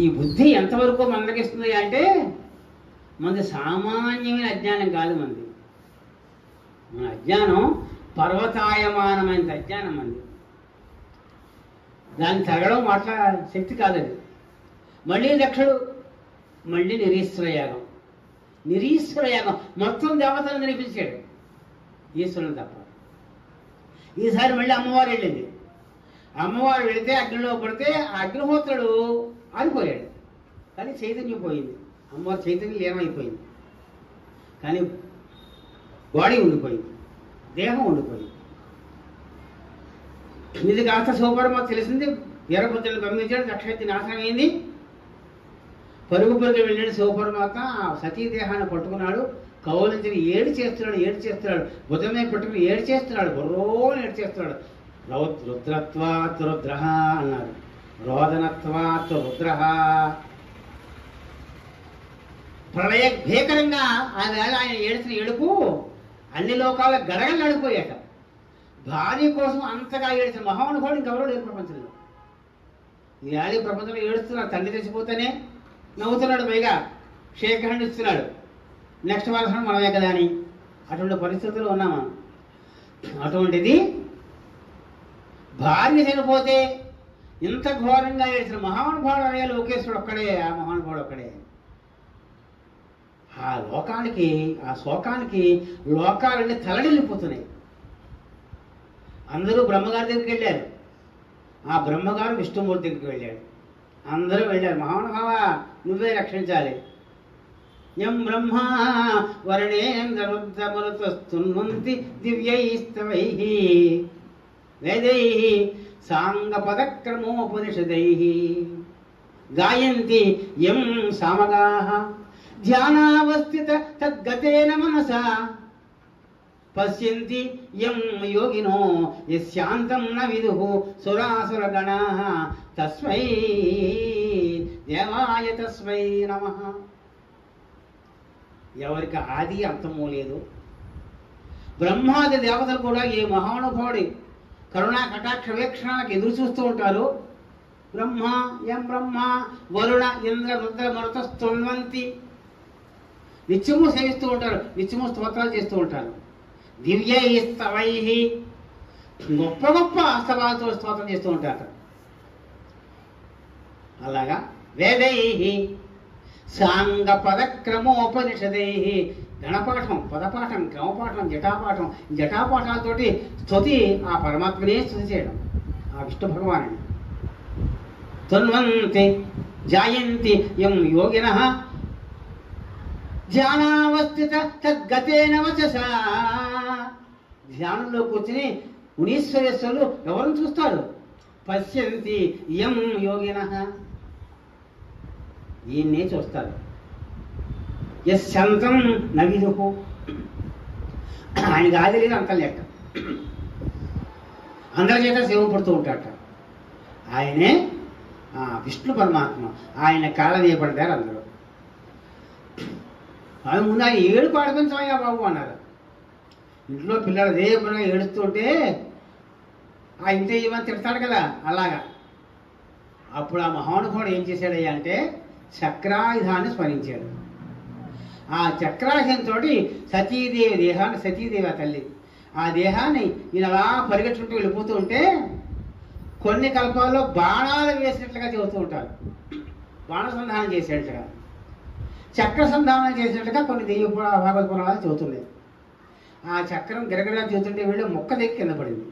ఈ బుద్ధి ఎంతవరకు మందకిస్తుంది అంటే, మనది సామాన్యమైన అజ్ఞానం కాదు. మనది మన అజ్ఞానం పర్వతాయమానమైన అజ్ఞానం. మనది దాన్ని తరగడం మాట్లా శక్తి కాదది. మళ్ళీ దక్షుడు, మళ్ళీ నిరీశ్వరయాగం. నిరీశ్వరయాగం మొత్తం దేవతలను నిలిపించాడు, ఈశ్వరుని తప్ప. ఈసారి మళ్ళీ అమ్మవారు వెళ్ళింది. అమ్మవారు వెళితే అగ్నిలో పడితే ఆ అగ్నిహోత్రుడు ఆరిపోయాడు, కానీ చైతన్యం పోయింది. అమ్మవారి చైతన్యం లీనమైపోయింది, కానీ బాడీ ఉండిపోయింది, దేహం ఉండిపోయింది. ఇది కాస్త శివపరమాత్మ తెలిసింది, వీరభద్రుని గమనించాడు, దక్షయజ్ఞ నాశనం అయింది. పరుగు పరుగు వెళ్ళాడు శివపరమాత్మ. ఆ సతీదేహాన్ని పట్టుకున్నాడు, కౌలించి ఏడు చేస్తున్నాడు. భుజమే పట్టుకుని ఏడు చేస్తున్నాడు, బుర్రోని ఏడు చేస్తున్నాడు. రుద్రత్వాత్ రుద్ర అన్నారు, రోదనత్వాత్ రుద్ర. ప్రళయ భీకరంగా ఆ వేళ ఆయన ఏడుచిన ఏడుపు అన్ని లోకాల గడగలు నడిపోయాక. భార్య కోసం అంతగా ఏడిచిన మహానుభావుడు ఇంకెవరో లేరు ప్రపంచంలో. ఈ వేళ ప్రపంచంలో ఏడుస్తున్నాడు, తండ్రి తెచ్చిపోతేనే నవ్వుతున్నాడు, పైగా షేక్ హ్యాండ్ ఇస్తున్నాడు, నెక్స్ట్ వారసం మనమే కదా అని. అటువంటి పరిస్థితుల్లో ఉన్నాం మనం. అటువంటిది భార్య చనిపోతే ఇంత ఘోరంగా ఏడ్చిన మహానుభావుడు అనే లోకేశ్వరుడు ఒక్కడే, ఆ మహానుభావుడు ఒక్కడే. ఆ లోకానికి, ఆ శోకానికి లోకాలన్నీ తలడిల్లిపోతున్నాయి. అందరూ బ్రహ్మగారి దగ్గరికి వెళ్ళారు, ఆ బ్రహ్మగారు విష్ణుమూర్తి దగ్గరికి వెళ్ళాడు, అందరూ వెళ్ళారు. మహానుభావ నువ్వే రక్షించాలి. యం బ్రహ్మ వర్ణేంద్రరుద్రమరుతస్తున్వంతి దివ్యైస్తవైః వేదైః సాంగపదక్రమోపనిషదైః గాయంతి యం సామగాః ధ్యానావస్థిత తద్గతేన మనసా పశ్యంతి యం యోగినో యస్యాంతం న విదుః సురాసురగణాః తస్మై దేవాయ తస్మై నమః. ఎవరికి ఆది అంతమూ లేదు. బ్రహ్మాది దేవతలు కూడా ఏ మహానుభావుడి కరుణా కటాక్ష వీక్షణాలకు ఎదురు చూస్తూ ఉంటారు. బ్రహ్మ యం బ్రహ్మ వరుణ ఇంద్ర రుద్ర మరుతస్తున్వంతి నిత్యము సేవిస్తూ ఉంటారు, నిత్యము స్తోత్రాలు చేస్తూ ఉంటారు. దివ్యైస్తవైః గొప్ప గొప్ప స్తవాలతో స్తోత్రం చేస్తూ ఉంటారు. అలాగా వేదైః సాంగ పదక్రమోపనిషదైః గణపాఠం, పదపాఠం, క్రమపాఠం, జటాపాఠం, జటాపాఠాలతోటి స్తుతి, ఆ పరమాత్మనే స్తుతి చేయడం, ఆ విష్ణు భగవానుని. తున్వంతి జాయంతి యం యోగినః ధ్యానావస్థిత తద్గతేన వచసా. ధ్యానంలో కూర్చుని మునీశ్వరేశ్వరులు ఎవరిని చూస్తారు? పశ్యంతి యం యోగినః ఈయన్నే చూస్తారు. యస్యంతం న విదుః ఆయనకి ఆది లేదు, అంతం లెక్క. అందరి చేత సేవ పడుతూ ఉంటాడట. ఆయనే విష్ణు పరమాత్మ. ఆయన కాళ్ళ తీయబడతారు అందరూ. అది ముందు ఆయన ఏడు పాడుకొంచమయ్యా బాబు అన్నారు. ఇంట్లో పిల్లలు అదే పనిగా ఏడుస్తుంటే ఆ ఇంట్లో ఏమని తిడతాడు కదా, అలాగా. అప్పుడు ఆ మహానుభావుడు ఏం చేశాడయ్యా అంటే చక్రాయుధాన్ని స్మరించాడు. ఆ చక్రాయుధంతో సతీదేవి దేహాన్ని, సతీదేవి ఆ తల్లి, ఆ దేహాన్ని ఈయన అలా పరిగెట్టుకుంటూ వెళ్ళిపోతూ ఉంటే కొన్ని కల్పాల్లో బాణాలు వేసినట్లుగా చెబుతూ ఉంటారు. బాణసంధానం చేసేటట్టుగా, చక్ర సంధానం చేసినట్టుగా కొన్ని దెయ్య భాగవత పురాణాలు చెబుతున్నాయి. ఆ చక్రం గిరగిరా చెబుతుంటే వీళ్ళు మొక్క దిక్కు కింద పడింది.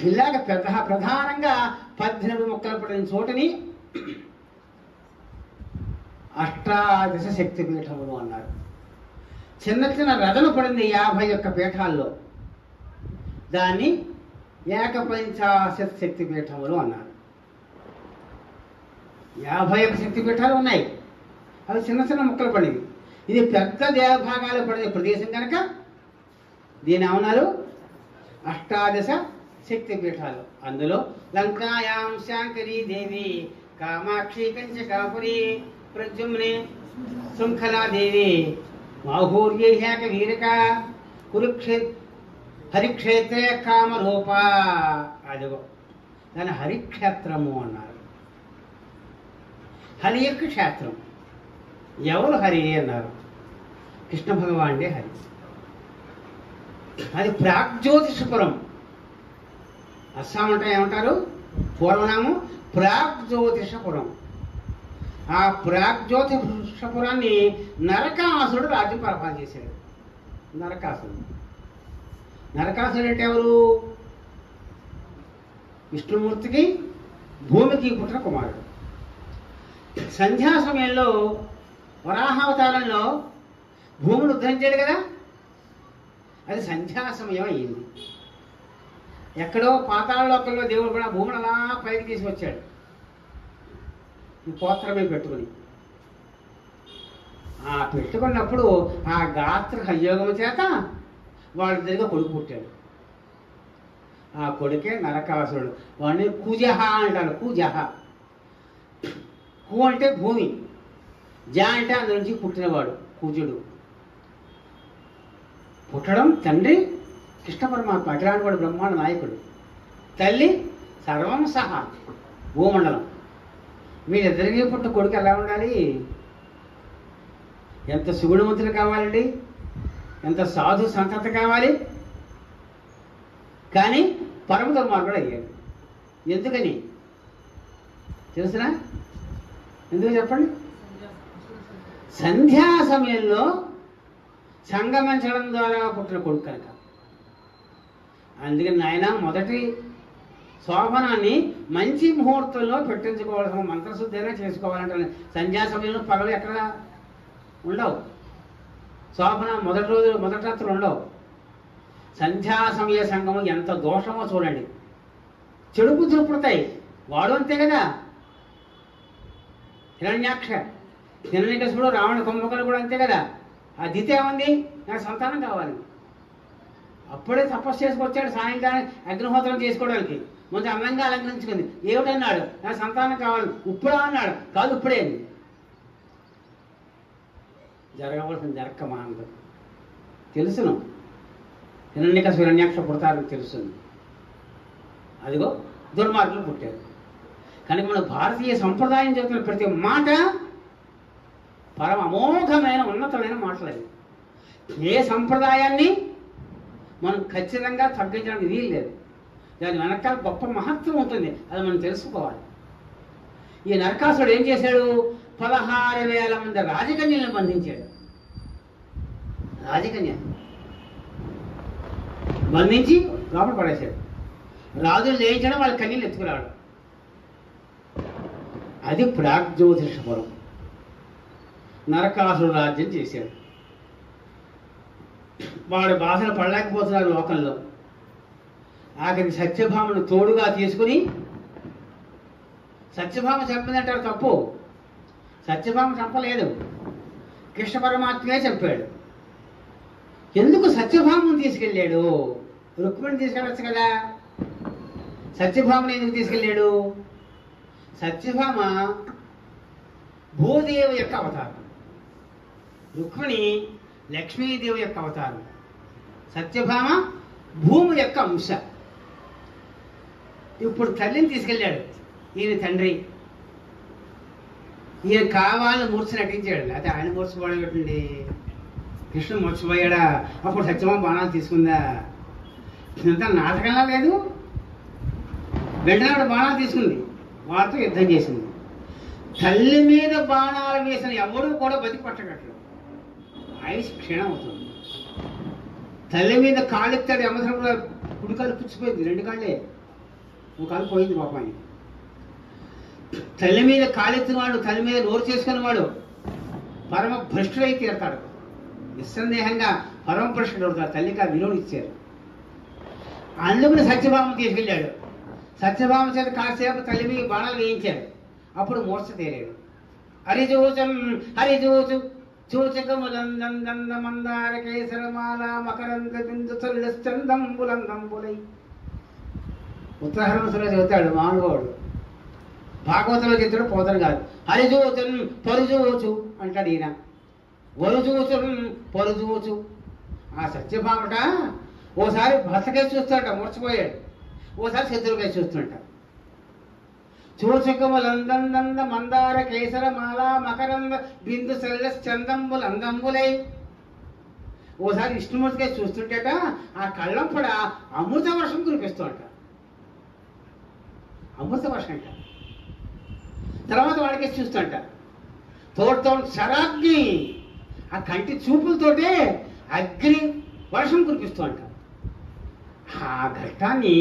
ఇలాగ ప్రధానంగా 18 మొక్కలు పడిన చోటుని అష్టాదశ శక్తి పీఠములు అన్నారు. చిన్న చిన్న రథలు పడింది 51 పీఠాల్లో, దాన్ని ఏకపంచాశత్ శక్తి పీఠములు అన్నారు. 51 శక్తి పీఠాలు ఉన్నాయి, అవి చిన్న చిన్న ముక్కలు పడింది. ఇది పెద్ద దేవభాగాలు పడిన ప్రదేశం కనుక దీని ఏమన్నారు? అష్టాదశ శక్తి పీఠాలు. అందులో లంకాయాం శాంకరీ దేవి, కామాక్షి కంచకాపురి, ప్రద్యుమ్నే శృంఖలాదేవి, మాహూర్యేక వీరక, హరిక్షేత్రే కామరూప. అదిగో దాని హరిక్షేత్రము అన్నారు. హరి యొక్క క్షేత్రం. ఎవరు హరి అన్నారు? కృష్ణ భగవానుడే హరి. అది ప్రాగ్జ్యోతిషపురం. అస్సాం అంటే ఏమంటారు? పూర్వనామం ప్రాగ్జ్యోతిషపురం. ఆ ప్రాగ్జ్యోతిషపురాన్ని నరకాసురుడు రాజ్యం పరిపాలన చేశాడు. నరకాసురుడు అంటే ఎవరు? విష్ణుమూర్తికి భూమికి పుట్టిన కుమారుడు. సంధ్యా సమయంలో వరాహావతారంలో భూమిని ఉద్ధరించాడు కదా, అది సంధ్యా సమయం అయ్యింది. ఎక్కడో పాతాళలోకంలో దేవుడు కూడా భూమిని అలా పైకి తీసుకొచ్చాడు, ఈ పోత్రమే పెట్టుకుని. ఆ పెట్టుకున్నప్పుడు ఆ గాత్ర సంయోగం చేత వాళ్ళ దగ్గర కొడుకు పుట్టాడు. ఆ కొడుకే నరకాసురుడు. వాడిని కుజహ అంటారు. కుజహ, కు అంటే భూమి, జ అంటే అందు నుంచి పుట్టినవాడు కుజుడు. పుట్టడం తండ్రి కృష్ణ పరమాత్మ, అఖిలాంటి వాడు బ్రహ్మాండ నాయకుడు. తల్లి సర్వం సహా భూమండలం. వీళ్ళిద్దరికీ పుట్టిన కొడుకు ఎలా ఉండాలి? ఎంత సుగుణవంతులు కావాలండి, ఎంత సాధు సంతత కావాలి. కానీ పరమ దుర్మార్గుడు అయ్యాడు. ఎందుకని తెలుసునా? ఎందుకు చెప్పండి? సంధ్యా సమయంలో సంగమించడం ద్వారా పుట్టిన కొడుకు కనుక. అందుకని నాయన మొదటి శోభనాన్ని మంచి ముహూర్తంలో పెట్టించుకోవాల్సిన మంత్రశుద్ధి అయినా చేసుకోవాలంటే సంధ్యా సమయంలో పగలు ఎక్కడ ఉండవు. శోభన మొదటి రోజు మొదటి రాత్రులు ఉండవు. సంధ్యా సమయ సంగమం ఎంత దోషమో చూడండి. చెడు బుద్ధులు పుడతాయి. వాడు అంతే కదా. హిరణ్యాక్ష, హిరణ్యకశిపుడు, రావణ కుంభకర్ణుడు కూడా అంతే కదా. ఆ దిత ఏముంది? నాకు సంతానం కావాలి. అప్పుడే తపస్సు చేసుకొచ్చాడు సాయంకాలం అగ్నిహోత్రం చేసుకోవడానికి. ముందు అందంగా అలంకరించుకుంది. ఏమిటన్నాడు? నాకు సంతానం కావాలి. ఇప్పుడా అన్నాడు. కాదు, ఇప్పుడే. జరగవలసిన జరక్క మానదు. తెలుసును హిరణ్యకశిపుడు హిరణ్యాక్ష పుడతారని తెలుసును. అదిగో దుర్మార్గులు పుట్టారు. కనుక మన భారతీయ సంప్రదాయం చెబుతున్న ప్రతి మాట పరమ అమోఘమైన ఉన్నతమైన మాటలేదు. ఏ సంప్రదాయాన్ని మనం ఖచ్చితంగా తగ్గించడానికి వీలు లేదు. దాని వెనకాల గొప్ప మహత్వం ఉంటుంది. అది మనం తెలుసుకోవాలి. ఈ నరకాసుడు ఏం చేశాడు? 16,000 మంది రాజకన్యలను బంధించాడు. రాజకన్య బంధించి లోపల పడేశాడు. రాజులు జయించడం, వాళ్ళ కన్యలు ఎత్తుకురావడం. అది ప్రాగ్జ్యోతిషపురం. నరకాసుడు రాజ్యం చేశాడు. వాడు బాధలు పడలేకపోతున్నారు లోకంలో. ఆఖరికి సత్యభామను తోడుగా తీసుకుని, సత్యభామ చంపిందంటారు తప్పు. సత్యభామ చంపలేదు, కృష్ణ పరమాత్మే చంపాడు. ఎందుకు సత్యభామను తీసుకెళ్ళాడు? రుక్మిణిని తీసుకెళ్ళచ్చు కదా. సత్యభామను ఎందుకు తీసుకెళ్ళాడు? సత్యభామ భూదేవి యొక్క అవతారం, రుక్మిణి లక్ష్మీదేవి యొక్క అవతారం, సత్యభామ భూమి యొక్క అంశ. ఇప్పుడు తల్లిని తీసుకెళ్ళాడు ఈయన తండ్రి. ఈయన కావాలని మూర్ఛ నటించాడు. అయితే ఆయన మూర్ఛపోవడం పెట్టండి. కృష్ణుడు మూర్ఛపోయాడా? అప్పుడు సత్యభామ బాణాలు తీసుకుందా? ఇంత నాటకంలా లేదు. వెంటనే ఆవిడ బాణాలు తీసుకుంది, వారితో యుద్ధం చేసింది. తల్లి మీద బాణాలు వేసిన ఎవడు కూడా బతికి పట్టగట్లేదు. ఆయుష్ క్షీణం అవుతుంది. తల్లి మీద కాళ్ళెత్తాడు. యమధర్మరాజు కుడి కాళ్ళు పుచ్చిపోయింది, 2 కాళ్ళే, ఒక కాలు పోయింది పాపం. తల్లి మీద కాళ్ళెత్తినవాడు, తల్లి మీద నోరు చేసుకున్నవాడు పరమ భ్రష్టుడై తీరతాడు. నిస్సందేహంగా పరమ భ్రష్టుడు అవుతాడు. తల్లికి ఆ విలువను ఇచ్చారు. అందుకని సత్యభామ తీసుకెళ్ళాడు. సత్యభామ చేత కాసేపు తల్లి మీద బాణాలు వేయించాడు. అప్పుడు మూర్ఛ తేలాడు. హరిజోచం హరిజోచు చూచకములందంద మందార కేసరమాల మకరంద బిందు చందంబులందంబులై. ఉత్తరహరములో చెబుతాడు మానవుడు. భాగవతంలో చెప్తాడు, పోతాడు కాదు. హరిజోచన్ పరుజోచు అంటాడు ఈయన. వరుజోచు పరుజోచు. ఆ సత్యభామట ఓసారి భర్తకేసి చూస్తాడట, మూర్చపోయాడు. ఓసారి శత్రువుకేసి చూస్తుంట. చూచకములందంద మందార కేసరమాల మకరంద బిందు చందంబులందంబులై. ఓసారి విష్ణుమూర్తికేసి చూస్తుంటేట ఆ కళ్ళం కూడా అమృత వర్షం కురిపిస్తుంట. అమృత వర్షం అంట. తర్వాత వాడికేసి చూస్తుంట, తోడుతో శరాగ్ని, ఆ కంటి చూపులతోటే అగ్ని వర్షం కురిపిస్తూ అంట. ఆ ఘట్టాన్ని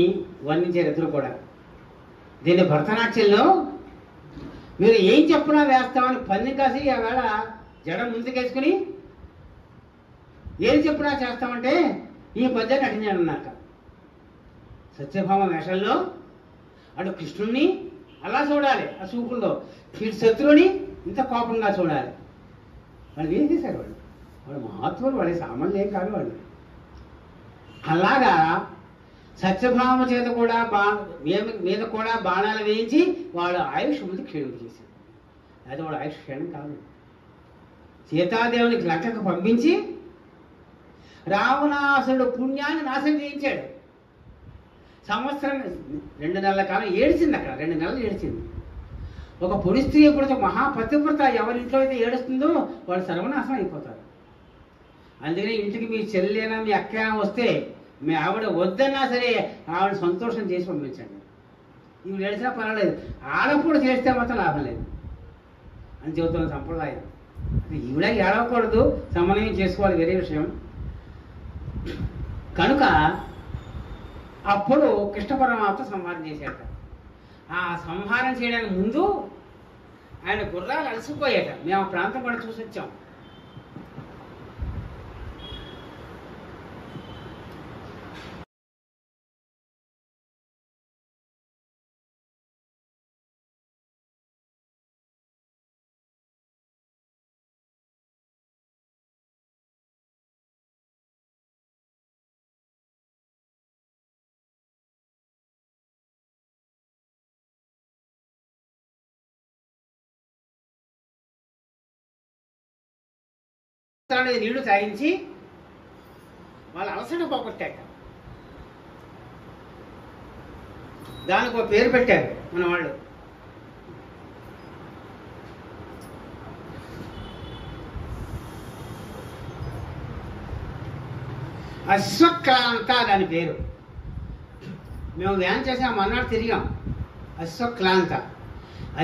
వర్ణించారు ఇద్దరు కూడా. దీన్ని భరతనాట్యంలో మీరు ఏం చెప్పినా వేస్తామని పందెం కాసి ఆ వేళ జడ ముందుకేసుకుని ఏం చెప్పినా చేస్తామంటే ఈ పద్యాన్ని నటించాడు అన్నాక. సత్యభామ వేషంలో అటు కృష్ణుణ్ణి అలా చూడాలి, ఆ చూపుల్లో వీటి శత్రువుని ఇంత కోపంగా చూడాలి. వాళ్ళు ఏం చేశారు? వాళ్ళు మహాత్ములు, వాళ్ళ సామాన్లు ఏం కాదు వాళ్ళు. అలాగా సత్యభామ చేత కూడా మీద కూడా బాణాలు వేయించి వాళ్ళ ఆయుష్ ముందు క్షీణం చేశారు. అది వాళ్ళ ఆయుష్ క్షీణం కాదు. సీతాదేవునికి లంకకు పంపించి రావణాసురుడు పుణ్యాన్ని నాశనం చేయించాడు. సంవత్సరం 2 నెలల కాలం ఏడిచింది. అక్కడ 2 నెలలు ఏడిచింది. ఒక పుడి స్త్రీ ఎప్పుడైతే మహాపతివ్రత ఎవరింట్లో అయితే ఏడుస్తుందో వాళ్ళు సర్వనాశనం అయిపోతారు. అందుకని ఇంటికి మీ చెల్లెనా మీ అక్కైనా వస్తే మీ ఆవిడ వద్దన్నా సరే ఆవిడ సంతోషం చేసి పంపించండి. ఇవి ఏడిచినా పర్వాలేదు, ఆడప్పుడు చేస్తే మాత్రం లాభం లేదు అని చెబుతున్న సంప్రదాయం. ఈవిడ ఏడవకూడదు, సమన్వయం చేసుకోవాలి, వేరే విషయం. కనుక అప్పుడు కృష్ణ పరమాత్మ సంహారం చేశాట. ఆ సంహారం చేయడానికి ముందు ఆయన గుర్రాలు అలసిపోయాట. మేము ఆ ప్రాంతం కూడా చూసి వచ్చాం. నీళ్లు తాగించి వాళ్ళు అలసట పోగొట్టాక దానికి ఒక పేరు పెట్టారు మన వాళ్ళు. అశ్వక్లాంత దాని పేరు. మేము వ్యాన్ చేసాం, అన్నాడు తిరిగాం. అశ్వక్లాంత.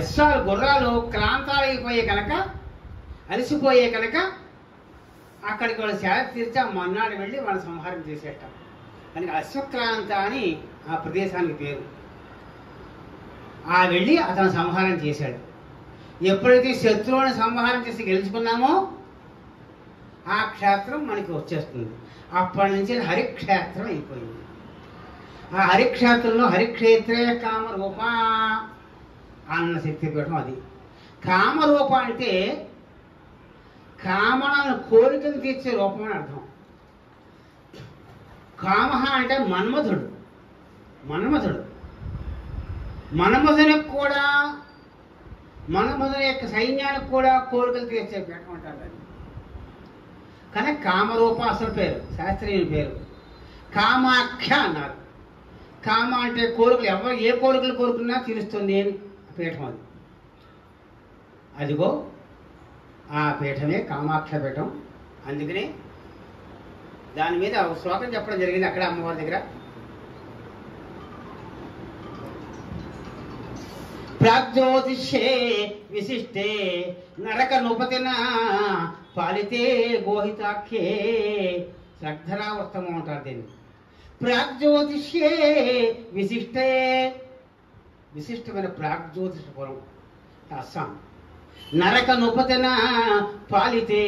అశ్వాలు గుర్రాలు క్లాంతాలు అయిపోయే కనుక, అలసిపోయే కనుక అక్కడికి వాళ్ళు సేవ తీర్చి మన్నాడు వెళ్ళి వాళ్ళని సంహారం చేసేట. కనుక అశ్వక్లాంత అని ఆ ప్రదేశానికి పేరు. ఆ వెళ్ళి అతను సంహారం చేశాడు. ఎప్పుడైతే శత్రువుని సంహారం చేసి గెలుచుకున్నామో ఆ క్షేత్రం మనకి వచ్చేస్తుంది. అప్పటి నుంచి హరిక్షేత్రం అయిపోయింది. ఆ హరిక్షేత్రంలో హరిక్షేత్రే కామరూప అన్న శక్తిపీఠం. అది కామరూప అంటే కామనను కోరికను తీర్చే రూపం అని అర్థం. కామ అంటే మన్మధుడు. మన్మధునికి కూడా, మన్మధుని యొక్క సైన్యానికి కూడా కోరికలు తీర్చే పీఠం అంటారు అది. కానీ కామరూప అసలు పేరు, శాస్త్రీయ పేరు. కామాఖ్య అన్నారు. కామ అంటే కోరికలు, ఎవరు ఏ కోరికలు కోరుకున్నా తీరుస్తుంది అని పీఠం అది. అదిగో ఆ పీఠమే కామాఖ్య పీఠం. అందుకనే దాని మీద ఒక శ్లోకం చెప్పడం జరిగింది అక్కడ అమ్మవారి దగ్గర. ప్రాగ్జ్యోతిష్యే విశిష్టే నరక నృపతిన పాలితే గోహితాఖ్యే శ్రద్ధరావర్తము అంటారు దీన్ని. ప్రాగ్జ్యోతిష్యే విశిష్టే, విశిష్టమైన ప్రాగ్జ్యోతిషపురం అస్సాం. నరక నృపతిన పాలితే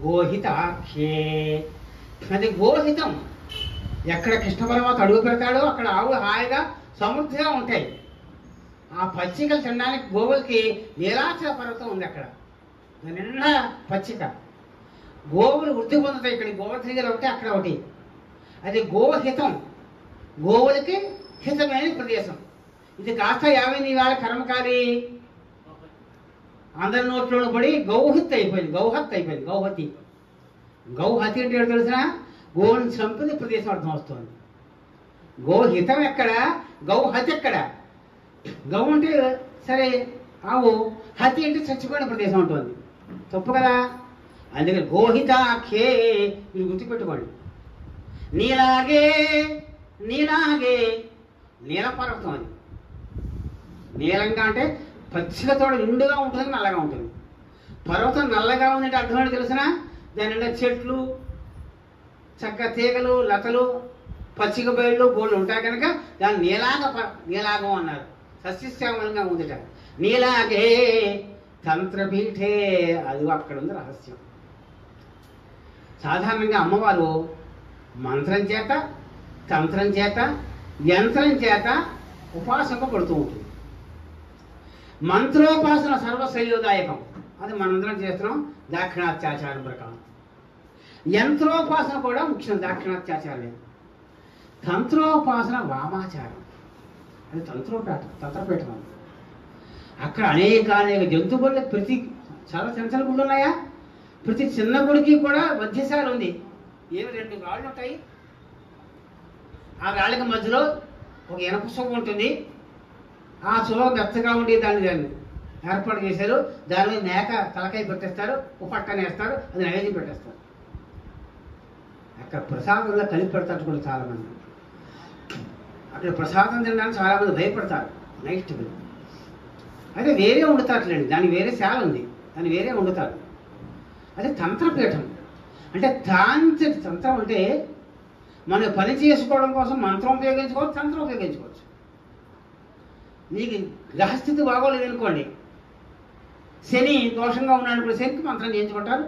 గోహితాఖ్యే. అది గోహితం. ఎక్కడ కృష్ణ పరమాత్మ అడుగు పెడతాడో అక్కడ ఆవులు హాయిగా సమృద్ధిగా ఉంటాయి. ఆ పచ్చికలు తినడానికి గోవులకి నీలాచల పర్వతం ఉంది. అక్కడ నిండా పచ్చిక, గోవులు వృద్ధి పొందుతాయి. ఇక్కడ గోవర్ధన దగ్గర ఒకటి, అక్కడ ఒకటి. అది గోహితం, గోవులకి హితమైన ప్రదేశం. ఇది కాస్త 50 వేల కర్మకారి అందరి నోట్లోనూ పడి గౌహత్ అయిపోయింది. గౌహతి. గౌహతి అంటే ఏంటో తెలిసిన, గోవుని చంపిన ప్రదేశం అర్థం వస్తుంది. గోహితం ఎక్కడ, గౌహతి ఎక్కడ? గౌ అంటే సరే ఆవు, హతి అంటే చచ్చిపోయిన ప్రదేశం ఉంటుంది. తప్పు కదా. అందుకని గోహితాఖ్యే మీరు గుర్తుపెట్టుకోండి. నీలాగే నీలపర్వతం. అది నీలంగా అంటే పచ్చికతో నిండుగా ఉంటుంది, నల్లగా ఉంటుంది. పర్వతం నల్లగా ఉందంటే అర్థం ఏంటో తెలిసిన, దాని నిండా చెట్లు, చక్క తీగలు, లతలు, పచ్చిక బయళ్ళు బోళ్ళు ఉంటాయి కనుక దాన్ని నీలాగం అన్నారు. సస్యశ్యామలంగా ఉందిట. నీలాగే తంత్రపీఠే, అది అక్కడ ఉంది రహస్యం. సాధారణంగా అమ్మవారు మంత్రం చేత, తంత్రం చేత, యంత్రం చేత ఉపాసన పడుతూ ఉంటుంది. మంత్రోపాసన సర్వశ్రేయోదాయకం, అది మనందరం చేస్తున్నాం దాక్షిణాత్యాచారం ప్రకారం. యంత్రోపాసన కూడా ముఖ్యం దాక్షిణాత్యాచారమే. తంత్రోపాసన వామాచారం, అది తంత్రపీఠం. అక్కడ అనేక జంతువుల ప్రతి చాలా చంచల గుళ్ళు ఉన్నాయా, ప్రతి చిన్న గుడికి కూడా మధ్యశాల ఉంది. ఏమి 2 రాళ్ళు ఉంటాయి, ఆ రాళ్ళకి మధ్యలో ఒక ఇనప సువ్వ ఉంటుంది. ఆ సువ్వ మెత్తగా ఉండి దాన్ని ఏర్పాటు చేశారు. దాని మీద మేక తలకాయ పెట్టేస్తారు, పట్టని వేస్తారు, అది నైవేద్యం పెట్టేస్తారు. అక్కడ ప్రసాదంలో కలిపి పెడతారు కూడా చాలామంది. అక్కడ ప్రసాదం తినడానికి చాలామంది భయపడతారు. నెక్స్ట్ అదే వేరే వండుతారులేండి, దానికి వేరే శాల ఉంది, దాన్ని వేరే వండుతారు. అదే తంత్రపీఠం అంటే తంత్రం అంటే మనం పని చేసుకోవడం కోసం మంత్రం ఉపయోగించుకోవచ్చు, తంత్రం ఉపయోగించుకోవచ్చు. మీకు గ్రహస్థితి బాగోలేదు అనుకోండి, శని దోషంగా ఉన్నాడు, శనికి మంత్రం చేయించుకుంటారు.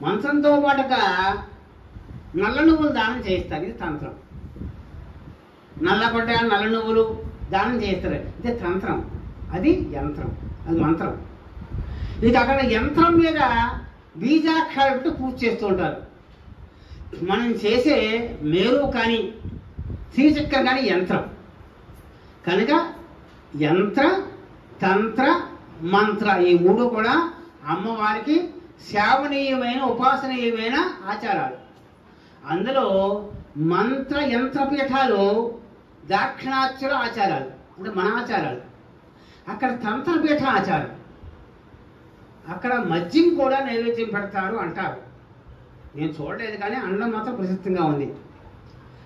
మంత్రంతో పాటుగా నల్ల నువ్వులు దానం చేయిస్తారు, ఇది తంత్రం. నల్ల నువ్వులు దానం చేయిస్తారు, ఇది తంత్రం. అది యంత్రం, అది మంత్రం. ఇది అక్కడ యంత్రం మీద బీజాక్షరాలు పెట్టి పూజ చేస్తూ ఉంటారు. మనం చేసే మేరు కానీ శ్రీచక్రం కానీ యంత్రం కనుక యంత్ర తంత్ర మంత్ర ఈ 3 కూడా అమ్మవారికి సేవనీయమైన ఉపాసనీయమైన ఆచారాలు. అందులో మంత్ర యంత్ర పీఠాలు దాక్షిణాత్యుల ఆచారాలు, అంటే మన ఆచారాలు. అక్కడ తంత్రపీఠ ఆచారం, అక్కడ మద్యం కూడా నైవేద్యం పెడతారు అంటారు. నేను చూడలేదు కానీ అనడం మాత్రం ప్రసిద్ధంగా ఉంది.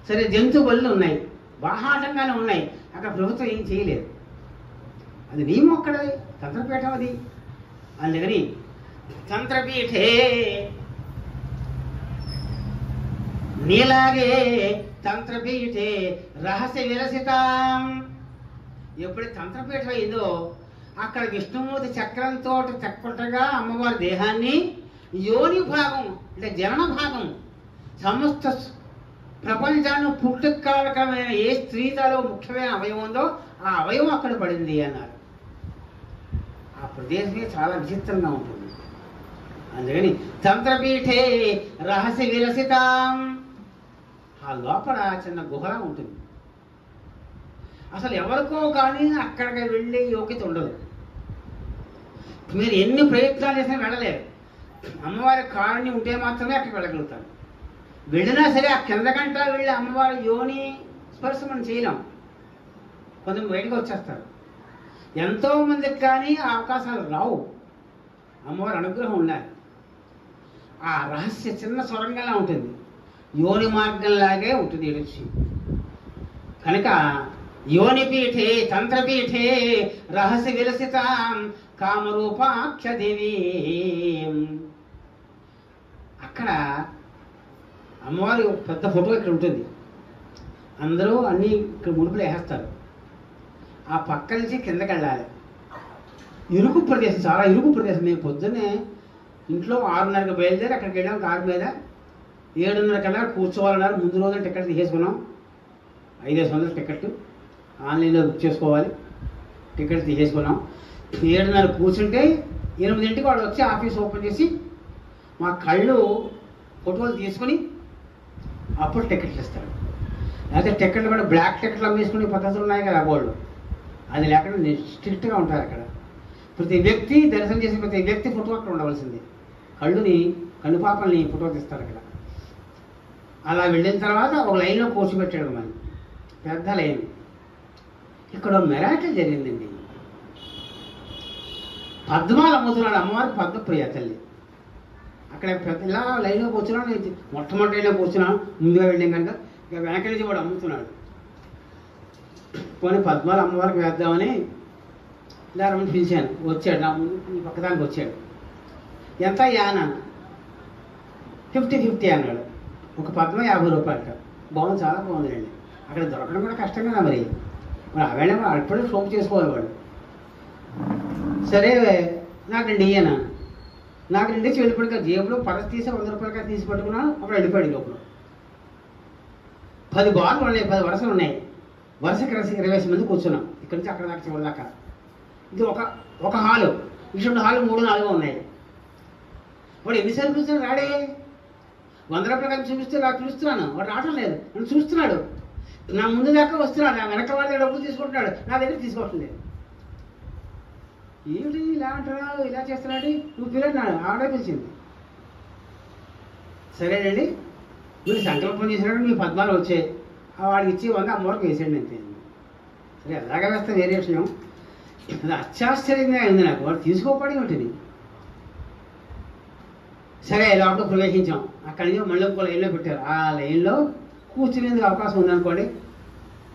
సరే, జంతు బలులు ఉన్నాయి, బాహాటంగానే ఉన్నాయి. అక్కడ ప్రభుత్వం ఏం చేయలేదు, అది నియమం అక్కడది, తంత్రపీఠం అది. అందుకని తంత్రపీఠే నీలాగే తంత్రపీఠే రహస్య విలసితాం. ఎప్పుడైతే తంత్రపీఠం అయిందో అక్కడ విష్ణుమూర్తి చక్రంతో చక్కటగా అమ్మవారి దేహాన్ని యోని భాగం అంటే జనన భాగం, సమస్త ప్రపంచాన్ని పుట్టుకారకమైన ఏ స్త్రీలలో ముఖ్యమైన అవయవం ఉందో ఆ అవయవం అక్కడ పడింది అన్నారు. ఆ ప్రదేశమే చాలా విచిత్రంగా ఉంటుంది. అందుకని తంత్రపీఠే రహస్య విలసితాం. ఆ లోపల చిన్న గుహలా ఉంటుంది. అసలు ఎవరికో కానీ అక్కడికి వెళ్ళే యోగ్యత ఉండదు. మీరు ఎన్ని ప్రయత్నాలు చేసినా వెళ్ళలేరు. అమ్మవారి కారుణ్యం ఉంటే మాత్రమే అక్కడికి వెళ్ళగలుగుతారు. వెళ్ళినా సరే ఆ కింద గంట వెళ్ళి అమ్మవారి యోని స్పర్శ మనం చేయలేం, కొంచెం బయటకు వచ్చేస్తారు. ఎంతోమందికి కానీ ఆ అవకాశాలు రావు. అమ్మవారి అనుగ్రహం ఉండాలి. ఆ రహస్య చిన్న సొరంగంలా ఉంటుంది, యోని మార్గంలాగే ఉంటుంది ఈ రుచి. కనుక యోనిపీఠే తంత్రపీఠే రహస్య విలసితాం కామరూపాక్షదేవి. అక్కడ అమ్మవారి పెద్ద ఫోటో ఇక్కడ ఉంటుంది. అందరూ అన్నీ ఇక్కడ ముడుపులు వేసేస్తారు. ఆ పక్క నుంచి కిందకి వెళ్ళాలి. ఇరుకు ప్రదేశం, చాలా ఇరుకు ప్రదేశం. మేము పొద్దున్నే ఇంట్లో 6:30కి బయలుదేరి అక్కడికి వెళ్ళాం కారు మీద. 7:30 కల్లా కూర్చోవాలన్నారు. ముందు రోజున టికెట్ తీసేసుకున్నాం, 500 టికెట్ ఆన్లైన్లో బుక్ చేసుకోవాలి. టికెట్ తీసేసుకున్నాం. 7:30 కూర్చుంటే 8ంటికి వాడు వచ్చి ఆఫీస్ ఓపెన్ చేసి మా కళ్ళు ఫోటోలు తీసుకుని అప్పుడు టికెట్లు ఇస్తాడు. లేకపోతే టికెట్లు కూడా బ్లాక్ టికెట్లు అమ్మేసుకునే పద్ధతులు ఉన్నాయి కదా వాళ్ళు, అది లేకుండా స్ట్రిక్ట్గా ఉంటారు అక్కడ. ప్రతి వ్యక్తి దర్శనం చేసే ప్రతి వ్యక్తి ఫోటో అక్కడ ఉండవలసింది. కళ్ళు పాపల్ని ఫోటో తీస్తారు అక్కడ. అలా వెళ్ళిన తర్వాత ఒక లైన్లో కూర్చోబెట్టాడు మరి, పెద్ద లైన్. ఇక్కడ మెరాకిల్ జరిగిందండి. పద్మాలు అమ్ముతున్నాడు. అమ్మవారికి పద్మప్రియ తల్లి. అక్కడ పెద్ద ఇలా లైన్లో కూర్చున్నాను. మొట్టమొదటి లైన్లో కూర్చున్నాను, ముందుగా వెళ్ళాం కనుక. ఇక వెనక నుంచి వాడు అమ్ముతున్నాడు. పోనీ పద్మాలు అమ్మవారికి వేద్దామని ఇలా రమ్మని పిలిచాను. వచ్చాడు నా ముందు, ఈ పక్కదానికి వచ్చాడు. ఎంత యాన 50-50 అన్నాడు. ఒక పద్మ 50 రూపాయలట. బాగుంది, చాలా బాగుంది అండి. అక్కడ దొరకడం కూడా కష్టం కదా మరి అవన్నీ అప్పుడే సోపు చేసుకోవాలి వాడు. సరే నాకు 2 ఇయ్యనా, నాకు 2 ఇచ్చి వెళ్ళిపోయి జేబులో పరస్ తీసి 100 రూపాయలకి తీసి పట్టుకున్నాను. అప్పుడు వెళ్ళిపోయాడు లోపల. 10 బార్లు ఉన్నాయి, 10 వరుసలు ఉన్నాయి. వరుసకి 20 మంది కూర్చున్నాం. ఇక్కడి నుంచి అక్కడ దాకా చివరి దాకా. ఇది ఒక హాలు, ఇటువంటి హాలు 3-4 ఉన్నాయి. వాడు ఎన్నిసార్లు కూర్చొని రాడే. 100 రూపాయల కనిపి చూపిస్తే నాకు పిలుస్తున్నాను, వాడు రావటం లేదు, నన్ను చూస్తున్నాడు, నా ముందు దాకా వస్తున్నాడు, నా వెనక వాళ్ళ దగ్గర డబ్బులు తీసుకుంటున్నాడు, నా దగ్గర తీసుకోవటం లేదు. ఏమిటి ఇలా అంటున్నాడు, ఇలా చేస్తున్నాడు, నువ్వు పిల్లన్నాడు, ఆవిడే పిలిచింది. సరేనండి, మీరు సంకల్పం చేసినప్పుడు మీ పద్మాలు వచ్చాయి, వాడికి ఇచ్చి 100 అమ్మవారికి వేసేయండి అంతే. సరే ఎలాగ వేస్తే వేరే విషయం, అది అత్యాశ్చర్యంగా ఉంది నాకు, వాడు తీసుకోపడి ఉంటుంది. సరే లోపల ప్రవేశించాం, అక్కడి నుంచి మళ్ళీ ఇంకో లైన్లో పెట్టారు, ఆ లైన్లో కూర్చునేందుకు అవకాశం ఉందనుకోండి.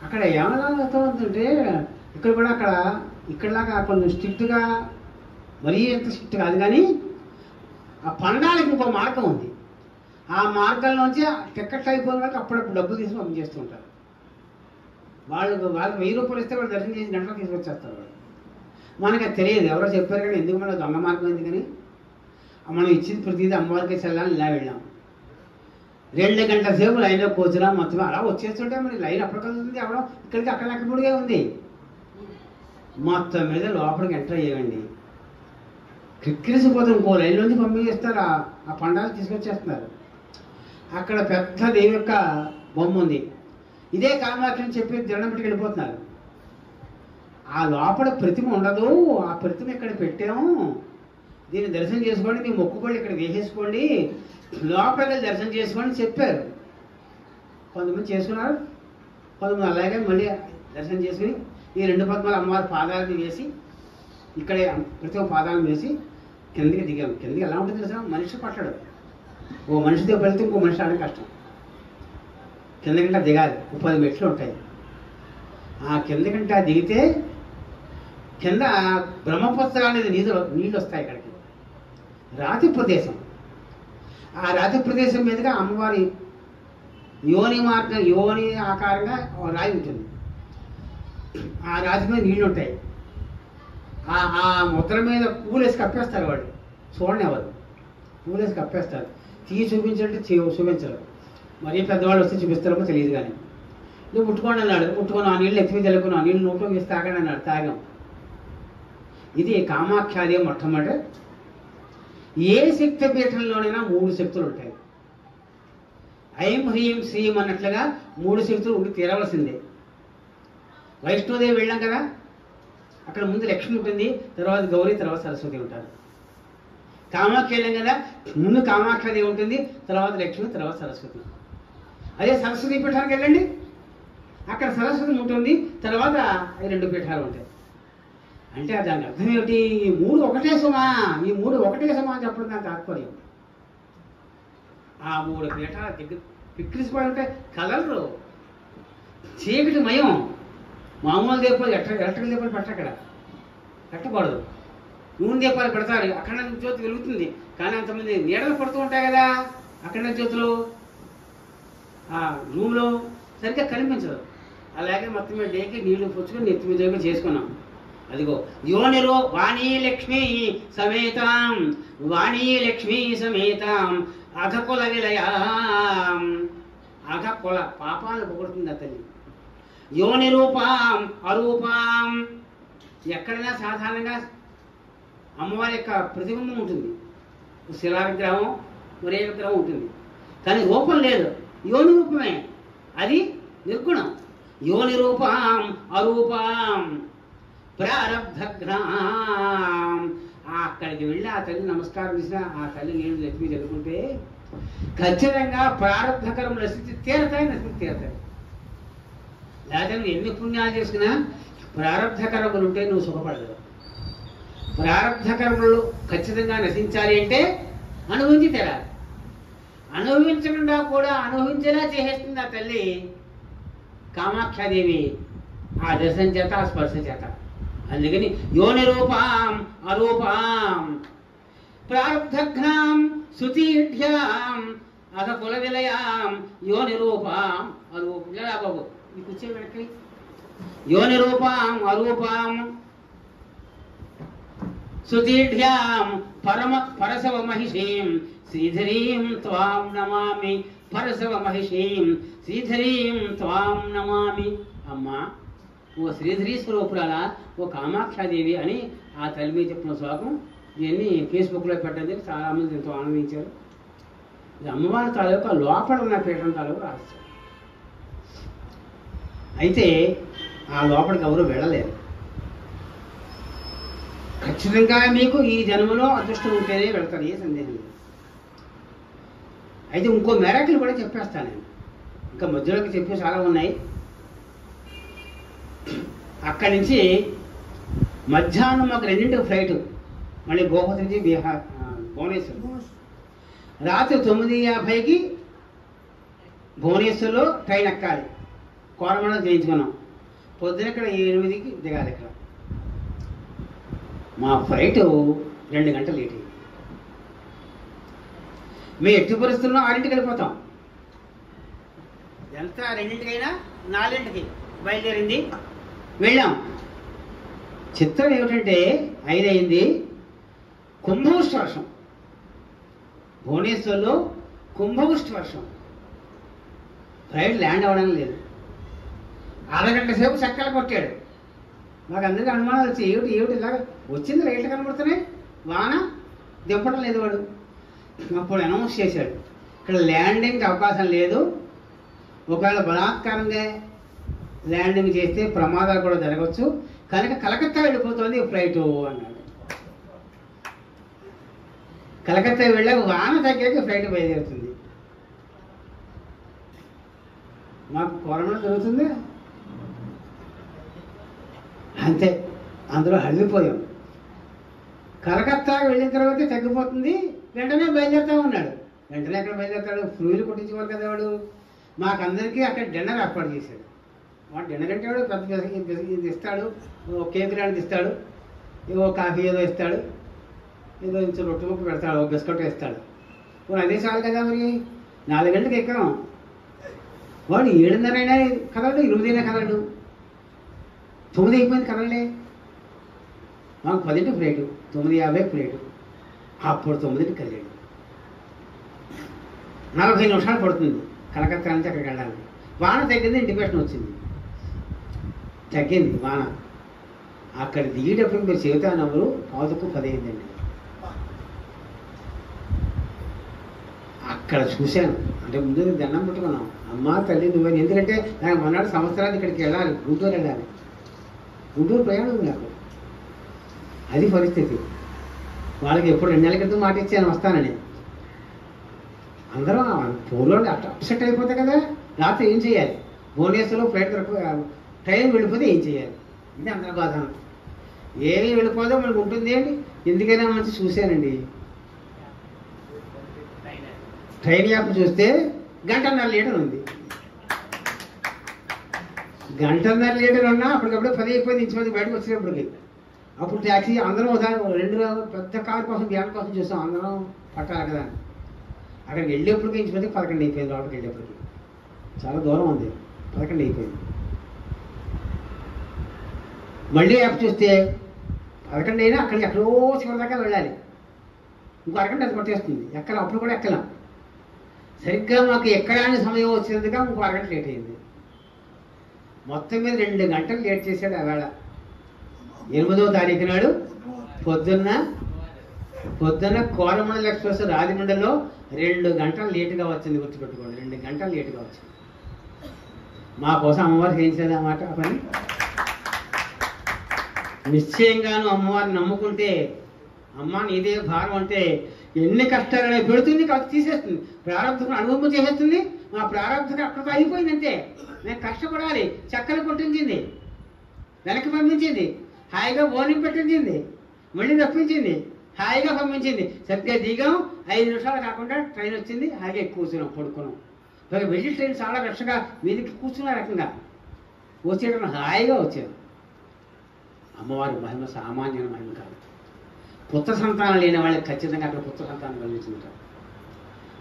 అక్కడ ఏమైనా అవుతుందంటే ఇక్కడ కూడా ఇక్కడలాగా కొంచెం స్ట్రిక్ట్గా, మరీ ఎంత స్ట్రిక్ట్ కాదు, కానీ ఆ పండాలకి ఇంకో మార్గం ఉంది. ఆ మార్గంలోంచి టికెట్ అయిపోయిన వాళ్ళకి అప్పుడప్పుడు డబ్బులు తీసుకుని పంపించేస్తూ ఉంటారు. వాళ్ళకి 1000 రూపాయలు ఇస్తే వాళ్ళు దర్శనం చేసి గంటలు తీసుకొచ్చేస్తారు. వాళ్ళు మనకు అది తెలియదు, ఎవరో చెప్పారు కానీ ఎందుకు మన దొంగ మార్గం ఎందుకని మనం ఇచ్చింది ప్రతిదీ అమ్మవారికి వెళ్ళాలని ఇలా వెళ్ళాం. 2 గంటల సేపు లైన్లో కూర్చున్నాం, మొత్తం అలా వచ్చేస్తుంటే మరి లైన్ అప్పటికలుగుతుంది, ఎవరో ఇక్కడికి అక్కడ అక్కడికే ఉంది. మొత్తం మీద లోపలికి ఎంటర్ అయ్యేవండి, క్రిక్కిరిసిపోతాం, ఇంకో లైన్లోంచి పంపించేస్తారు, ఆ పండాలు తీసుకొచ్చేస్తున్నారు. అక్కడ పెద్ద దేవి యొక్క బొమ్మ ఉంది, ఇదే కామాక్షి అని చెప్పి దండం పెట్టుకు వెళ్ళిపోతున్నారు. ఆ లోపల ప్రతిమ ఉండదు, ఆ ప్రతిమ ఇక్కడ పెట్టాము, దీన్ని దర్శనం చేసుకోండి, మీ మొక్కుబడి ఇక్కడ వేసేసుకోండి, లోపలికి దర్శనం చేసుకోండి చెప్పారు. కొంతమంది చేసుకున్నారు, కొంతమంది అలాగే మళ్ళీ దర్శనం చేసుకుని ఈ 2 పద్మాలు అమ్మవారి పాదాలను వేసి ఇక్కడే ప్రతి ఒక్క పాదాలను వేసి కిందకి దిగాము. కిందకి ఎలా ఉంటుంది తెలుసా, మనిషి పట్టడు, ఓ మనిషితో వెళ్తే ఇంకో మనిషి ఆడడం కష్టం. కిందకింటా దిగాలి, 10 మెట్లు ఉంటాయి. ఆ కిందకింటా దిగితే కింద బ్రహ్మపుత్ర అనేది నీళ్ళు వస్తాయి. ఇక్కడికి రాతి ప్రదేశం, ఆ రాతి ప్రదేశం మీదుగా అమ్మవారి యోని ఆకారంగా రాయి ఉంటుంది. ఆ రాతి మీద నీళ్ళు ఉంటాయి. ఆ ముద్ర మీద పూలేసి కప్పేస్తారు, వాడు చూడండి, ఎవరు పూలేసి కప్పేస్తారు. తీసి చూపించాలంటే చూపించరు, మరీ పెద్దవాళ్ళు వస్తే చూపిస్తారో తెలియదు. కానీ నువ్వు ముట్టుకోండి అన్నాడు, ముట్టుకొని ఆ నీళ్ళు ఎత్తిమీ తెలుపుకుని ఆ నీళ్ళు నోట్లో వేసి తాగండి అన్నాడు, తాగాం. ఇది కామాఖ్యాది మొట్టమొదటి. ఏ శక్తి పీఠంలోనైనా 3 శక్తులు ఉంటాయి. ఐం హ్రీం శ్రీం అన్నట్లుగా 3 శక్తులు ఉండి తీరవలసిందే. వైష్ణోదేవి వెళ్ళాం కదా, అక్కడ ముందు లక్ష్మి ఉంటుంది, తర్వాత గౌరీ, తర్వాత సరస్వతి ఉంటారు. కామాఖ్య వెళ్ళాం కదా, ముందు కామాఖ్యాదేవి ఉంటుంది, తర్వాత లక్ష్మి, తర్వాత సరస్వతి. అదే సరస్వతి పీఠానికి వెళ్ళండి, అక్కడ సరస్వతి ఉంటుంది, తర్వాత 2 పీఠాలు ఉంటాయి. అంటే దానికి అర్థం ఏమిటి, ఈ 3 ఒకటే సుమా, ఈ 3 ఒకటే సుమా అని చెప్పడం దాని తాత్పర్యం. ఆ 3 పీఠాల దగ్గర పిక్కిరిసిపోయి ఉంటే కలరు చీకటి మయం. మామూలు దీపాలు ఎలక్ట్రికల్ దీపాలు పెట్టక్కడ పెట్టకూడదు, నూనె దీపాలు పెడతారు, అక్కడ జ్యోతి వెలుగుతుంది. కానీ అంతమంది నీడలు పడుతూ ఉంటాయి కదా, అక్కడ జ్యోతులు ఆ రూమ్లో సరిగ్గా కనిపించదు. అలాగే మొత్తం మీద డేకి నీళ్లు పుచ్చుకొని నెత్తి మీద చేసుకున్నాం. అదిగో యోనిరో వాణీ లక్ష్మీ సమేతాం, వాణీ లక్ష్మీ సమేతాం అఘకుల విలయాం. అఘకుల పాపాలు పొగుడుతుంది ఆ తల్లి. యోని రూపాం అరూపాం. ఎక్కడైనా సాధారణంగా అమ్మవారి యొక్క ప్రతిబింబం ఉంటుంది, శిలా విగ్రహం, మరే విగ్రహం ఉంటుంది, కానీ రూపం లేదు, యోని రూపమే, అది నిర్గుణం. యోని రూపాం అరూపాం ప్రారబ్ధఘ్నాం. అక్కడికి వెళ్ళి ఆ తల్లి నమస్కారం చేసిన ఆ తల్లి నీళ్ళు లక్ష్మి చదువుకుంటే ఖచ్చితంగా ప్రారబ్ధకరం నశించి తీరతాయి, నశించి తీరతాయి. లేకపోతే నువ్వు ఎన్ని పుణ్యాలు చేసుకున్నా ప్రారబ్ధకరములు ఉంటే నువ్వు సుఖపడదు. ప్రారబ్ధకరములు ఖచ్చితంగా నశించాలి అంటే అనుభవించి తీరాలి. అనుభవించకుండా కూడా అనుభవించేలా చేసేస్తుంది ఆ తల్లి కామాఖ్యాదేవి ఆ దర్శనం చేత, ఆ స్పర్శ చేత. అందుకని యోని రూపాం అరూపాం ప్రారబ్ధఘ్నాం శృతిఢ్యాం అథ కుల విలయాం యోని రూపాం అరూపం. బాబు ఈ కూర్చే వెనక్కి. యోని రూపాం అరూపాం శృతిఢ్యాం పరసవ మహిషీం శ్రీధరీం త్వాం నమామి. పరసవ మహిషీం శ్రీధరీం త్వాం నమామి. అమ్మా ఓ శ్రీధరీ స్వరూపురాలా, ఓ కామాఖ్యాదేవి అని ఆ తల్లి మీద చెప్పిన శ్లోకం. దీన్ని ఫేస్బుక్లో పెట్టడం చాలామంది ఎంతో ఆనందించారు. ఇది అమ్మవారి తాలూకా లోపల ఉన్న పీఠం తాలూకు రహస్యం. అయితే ఆ లోపలికి ఎవరు వెళ్ళలేరు. ఖచ్చితంగా మీకు ఈ జన్మలో అదృష్టం ఉంటేనే వెళ్తారు, ఏ సందేహం లేదు. అయితే ఇంకో మెరాకిల్ కూడా చెప్పేస్తాను నేను, ఇంకా మధ్యలోకి చెప్పి చాలా ఉన్నాయి. అక్కడి నుంచి మధ్యాహ్నం మాకు 2ంటికి ఫ్లైట్, మళ్ళీ గోహతి నుంచి భువనేశ్వర్. రాత్రి 9:50కి భువనేశ్వర్లో ట్రైన్ ఎక్కాలి. కోరమండలం చేయించుకున్నాం. పొద్దున ఇక్కడ 8కి దిగాలి. ఇక్కడ మా ఫ్లైట్ 2 గంటలు లేట్ అయింది. మేము ఎట్టి పరిస్థితుల్లో 6ంటికి వెళ్ళిపోతాం. ఎంత 2ంటికైనా 4ంటికి బయలుదేరింది, వెళ్ళాం. చిత్రం ఏమిటంటే 5 అయింది, కుంభవృష్టి వర్షం. భువనేశ్వర్లో కుంభవృష్టి వర్షం. ఫ్లైట్ ల్యాండ్ అవ్వడం లేదు. అరగంట సేపు చక్కలు కొట్టాడు. మాకు అందరికీ అనుమానాలు వచ్చి ఏమిటి ఇలాగ వచ్చింది, రైట్లు కనబడుతున్నాయి, వాన దింపడం లేదు వాడు. అప్పుడు అనౌన్స్ చేశాడు, ఇక్కడ ల్యాండింగ్కి అవకాశం లేదు, ఒకవేళ బలాత్కారంగా ల్యాండింగ్ చేస్తే ప్రమాదాలు కూడా జరగవచ్చు, కనుక కలకత్తా వెళ్ళిపోతుంది ఫ్లైట్ అన్నాడు. కలకత్తా వెళ్ళాక వాన తగ్గాక ఫ్లైట్ బయలుదేరుతుంది. మాకు కోరమడం జరుగుతుంది అంతే. అందులో హళ్ళిపోయాం. కలకత్తా వెళ్ళిన తర్వాత తగ్గిపోతుంది, వెంటనే బయలుదేరుతా ఉన్నాడు. వెంటనే ఎక్కడ బయలుదేరుతాడు, ఫ్లూయిలు కొట్టించేవారు కదా వాడు. మాకందరికీ అక్కడ డిన్నర్ ఏర్పాటు చేశాడు. వాడు డిన్నర్ అంటే వాడు పెద్ద ఇది ఇస్తాడు, కేక్ లాంటిది ఇస్తాడు, ఏవో కాఫీ ఏదో ఇస్తాడు, ఏదో ఇంచు రొట్టె ముక్క పెడతాడు, ఒక బిస్కెట్ ఇస్తాడు. అదే చాలు కదా. మరి 4 గంటలకు ఎక్కాం. వాడు 7:30 అయినా కదలడు, 8 అయినా కదలడు, 9 అయిపోయింది కదలలే. మాకు 10ంటికి ఫ్లైటు, 9:50కి ఫ్లైటు. అప్పుడు 9ంటికి కదిలాడు. 40 నిమిషాలు పడుతుంది కలకత్తా నుంచి అక్కడికి వెళ్ళాలి. వాన తగ్గింది, ఇంటిమేషన్ వచ్చింది, తగ్గింది వాన. అక్కడ దిగేటప్పుడు మీరు చెబుతా నవ్వులు 9:10 అయిందండి. అక్కడ చూశాను. అంటే ముందు దండం పెట్టుకున్నాం, అమ్మ తల్లి నువ్వని. ఎందుకంటే నాకు మొన్నటి సంవత్సరాలు ఇక్కడికి వెళ్ళాలి, గుంటూరు వెళ్ళాలి. గుంటూరు ప్రయాణం నాకు, అది పరిస్థితి. వాళ్ళకి ఎప్పుడు 2 నెలల క్రితం మాట ఇచ్చాను వస్తానని. అందరం ఫోన్లో అప్సెట్ అయిపోతాయి కదా. రాత్రి ఏం చేయాలి, భువనేశ్వర్లో ఫ్లైట్ ట్రైన్ వెళ్ళిపోతే ఏం చేయాలి, ఇది అందరూ బాధ. ఏమీ వెళ్ళిపోదో మనకు ఉంటుంది అండి. ఎందుకైనా మంచి చూశానండి, ట్రైన్ యాప్ చూస్తే 1.5 లీటర్ ఉంది. 1.5 లీటర్ ఉన్నా అప్పటికప్పుడు 10 అయిపోయింది. ఇంచుమంది బయటకు వచ్చినప్పటికి. అప్పుడు ట్యాక్సీ అందరం 2 పెద్ద కార్ కోసం వ్యాన్ కోసం చూసాం, అందరం పట్టాలి కదా. అక్కడికి వెళ్ళేప్పటికి ఇంచుమంది 11 అయిపోయింది. లోపలికి వెళ్ళేప్పటికి చాలా దూరం ఉంది, 11 అయిపోయింది. మళ్ళీ యాప్ చూస్తే 11 అయినా అక్కడికి ఎక్కడో చివరి దాకా వెళ్ళాలి. ఇంకో అరగంట అది పట్టేస్తుంది. ఎక్కడ అప్పుడు కూడా ఎక్కలేం. సరిగ్గా మాకు ఎక్కడానికి సమయం వచ్చినందుగా ఇంకో అరగంట లేట్ అయింది. మొత్తం మీద 2 గంటలు లేట్ చేశాడు. ఆ వేళ 8వ తారీఖు నాడు పొద్దున్న కోరమండల ఎక్స్ప్రెస్ రాజమండ్రిలో 2 గంటలు లేటుగా వచ్చింది. గుర్తుపెట్టుకోండి, 2 గంటలు లేటుగా వచ్చింది. మా కోసం అమ్మవారు చేయించేది అన్నమాట ఆ పని. నిశ్చయంగాను అమ్మవారిని నమ్ముకుంటే, అమ్మ నీదే భారం అంటే ఎన్ని కష్టాలు పెడుతుంది, కాదు తీసేస్తుంది. ప్రారంభం అనుభవం చేసేస్తుంది. మా ప్రారంభం అక్కడితో అయిపోయిందంటే నేను కష్టపడాలి. చక్కలు కొట్టించింది, వెనక్కి పంపించింది, హాయిగా బోర్నింగ్ పెట్టించింది, మళ్ళీ తప్పించింది, హాయిగా పంపించింది. సరిగ్గా దిగాం, 5 నిమిషాలు కాకుండా ట్రైన్ వచ్చింది. హాయిగా కూర్చున్నాం, పడుకున్నాం. వెళ్ళి ట్రైన్ చాలా రష్గా మీదకి కూర్చున్న రకంగా వచ్చేటప్పుడు హాయిగా వచ్చాను. అమ్మవారి మహిమ సామాన్యమైన మహిమ కాదు. పుత్ర సంతానం లేని వాళ్ళకి ఖచ్చితంగా అక్కడ పుత్ర సంతానం కలిగించుకుంటారు.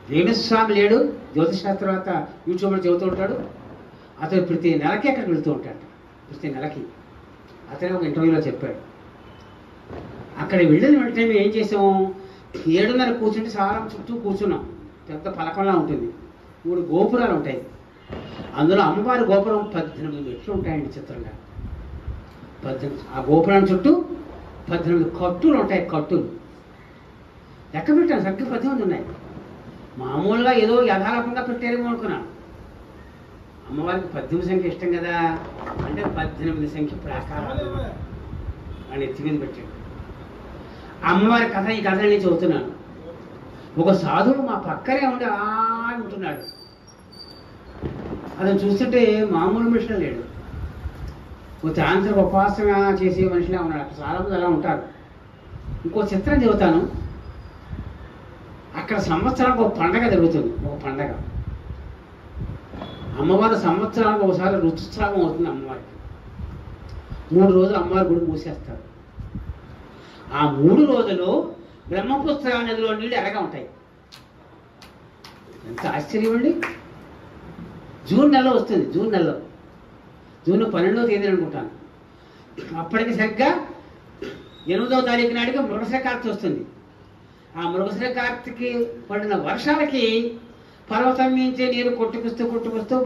వేణుస్వామి లేడు, జ్యోతిషాస్త్ర తర్వాత యూట్యూబ్లో చెబుతూ ఉంటాడు. అతను ప్రతి నెలకి అక్కడికి వెళ్తూ ఉంటాడు. ప్రతి నెలకి అతనే ఒక ఇంటర్వ్యూలో చెప్పాడు. అక్కడ వెళ్ళిన వెంటనే మేము ఏం చేసాము, 7:30 కూర్చుంటే సారం చుట్టూ కూర్చున్నాం. పెద్ద పలకంలా ఉంటుంది, 3 గోపురాలు ఉంటాయి. అందులో అమ్మవారి గోపురం 18 మెట్లు ఉంటాయండి. చిత్రంగా 18, ఆ గోపురాన్ని చుట్టూ 18 కట్టులు ఉంటాయి. కట్టులు లెక్క పెట్టాను, సరిగ్గా 18 ఉన్నాయి. మామూలుగా ఏదో యథారూపంగా పెట్టారేమో అనుకున్నాను. అమ్మవారికి 18 సంఖ్య ఇష్టం కదా, అంటే 18 సంఖ్య ప్రాకారాలు అని ఎత్తి మీద పెట్టాడు. అమ్మవారి కథ, ఈ కథ నేను చదువుతున్నాను. ఒక సాధువు మా పక్కనే ఉండి ఉంటున్నాడు. అతను చూస్తుంటే మామూలు మనిషిలో లేడు. ఓ తాంత్రిక ఉపాసన చేసే మనిషిలా ఉన్నాడు. అక్కడ చాలామంది అలా ఉంటారు. ఇంకో చిత్రం చెబుతాను. అక్కడ సంవత్సరానికి ఒక పండగ జరుగుతుంది. ఒక పండగ అమ్మవారి సంవత్సరానికి ఒకసారి ఋతుస్రావం అవుతుంది అమ్మవారికి. 3 రోజులు అమ్మవారి గుడి మూసేస్తారు. ఆ 3 రోజులు బ్రహ్మపుత్ర నదిలో నీళ్ళు ఎలాగా ఉంటాయి. ఎంత ఆశ్చర్యం అండి. జూన్ నెలలో వస్తుంది. జూన్ 12వ తేదీ అనుకుంటాను. అప్పటికి సరిగ్గా 8వ తారీఖు నాటికి మృగశిర కార్తె వస్తుంది. ఆ మృగశిర కార్తెకి పడిన వర్షాలకి పర్వతం మించే నీరు కొట్టుకొస్తూ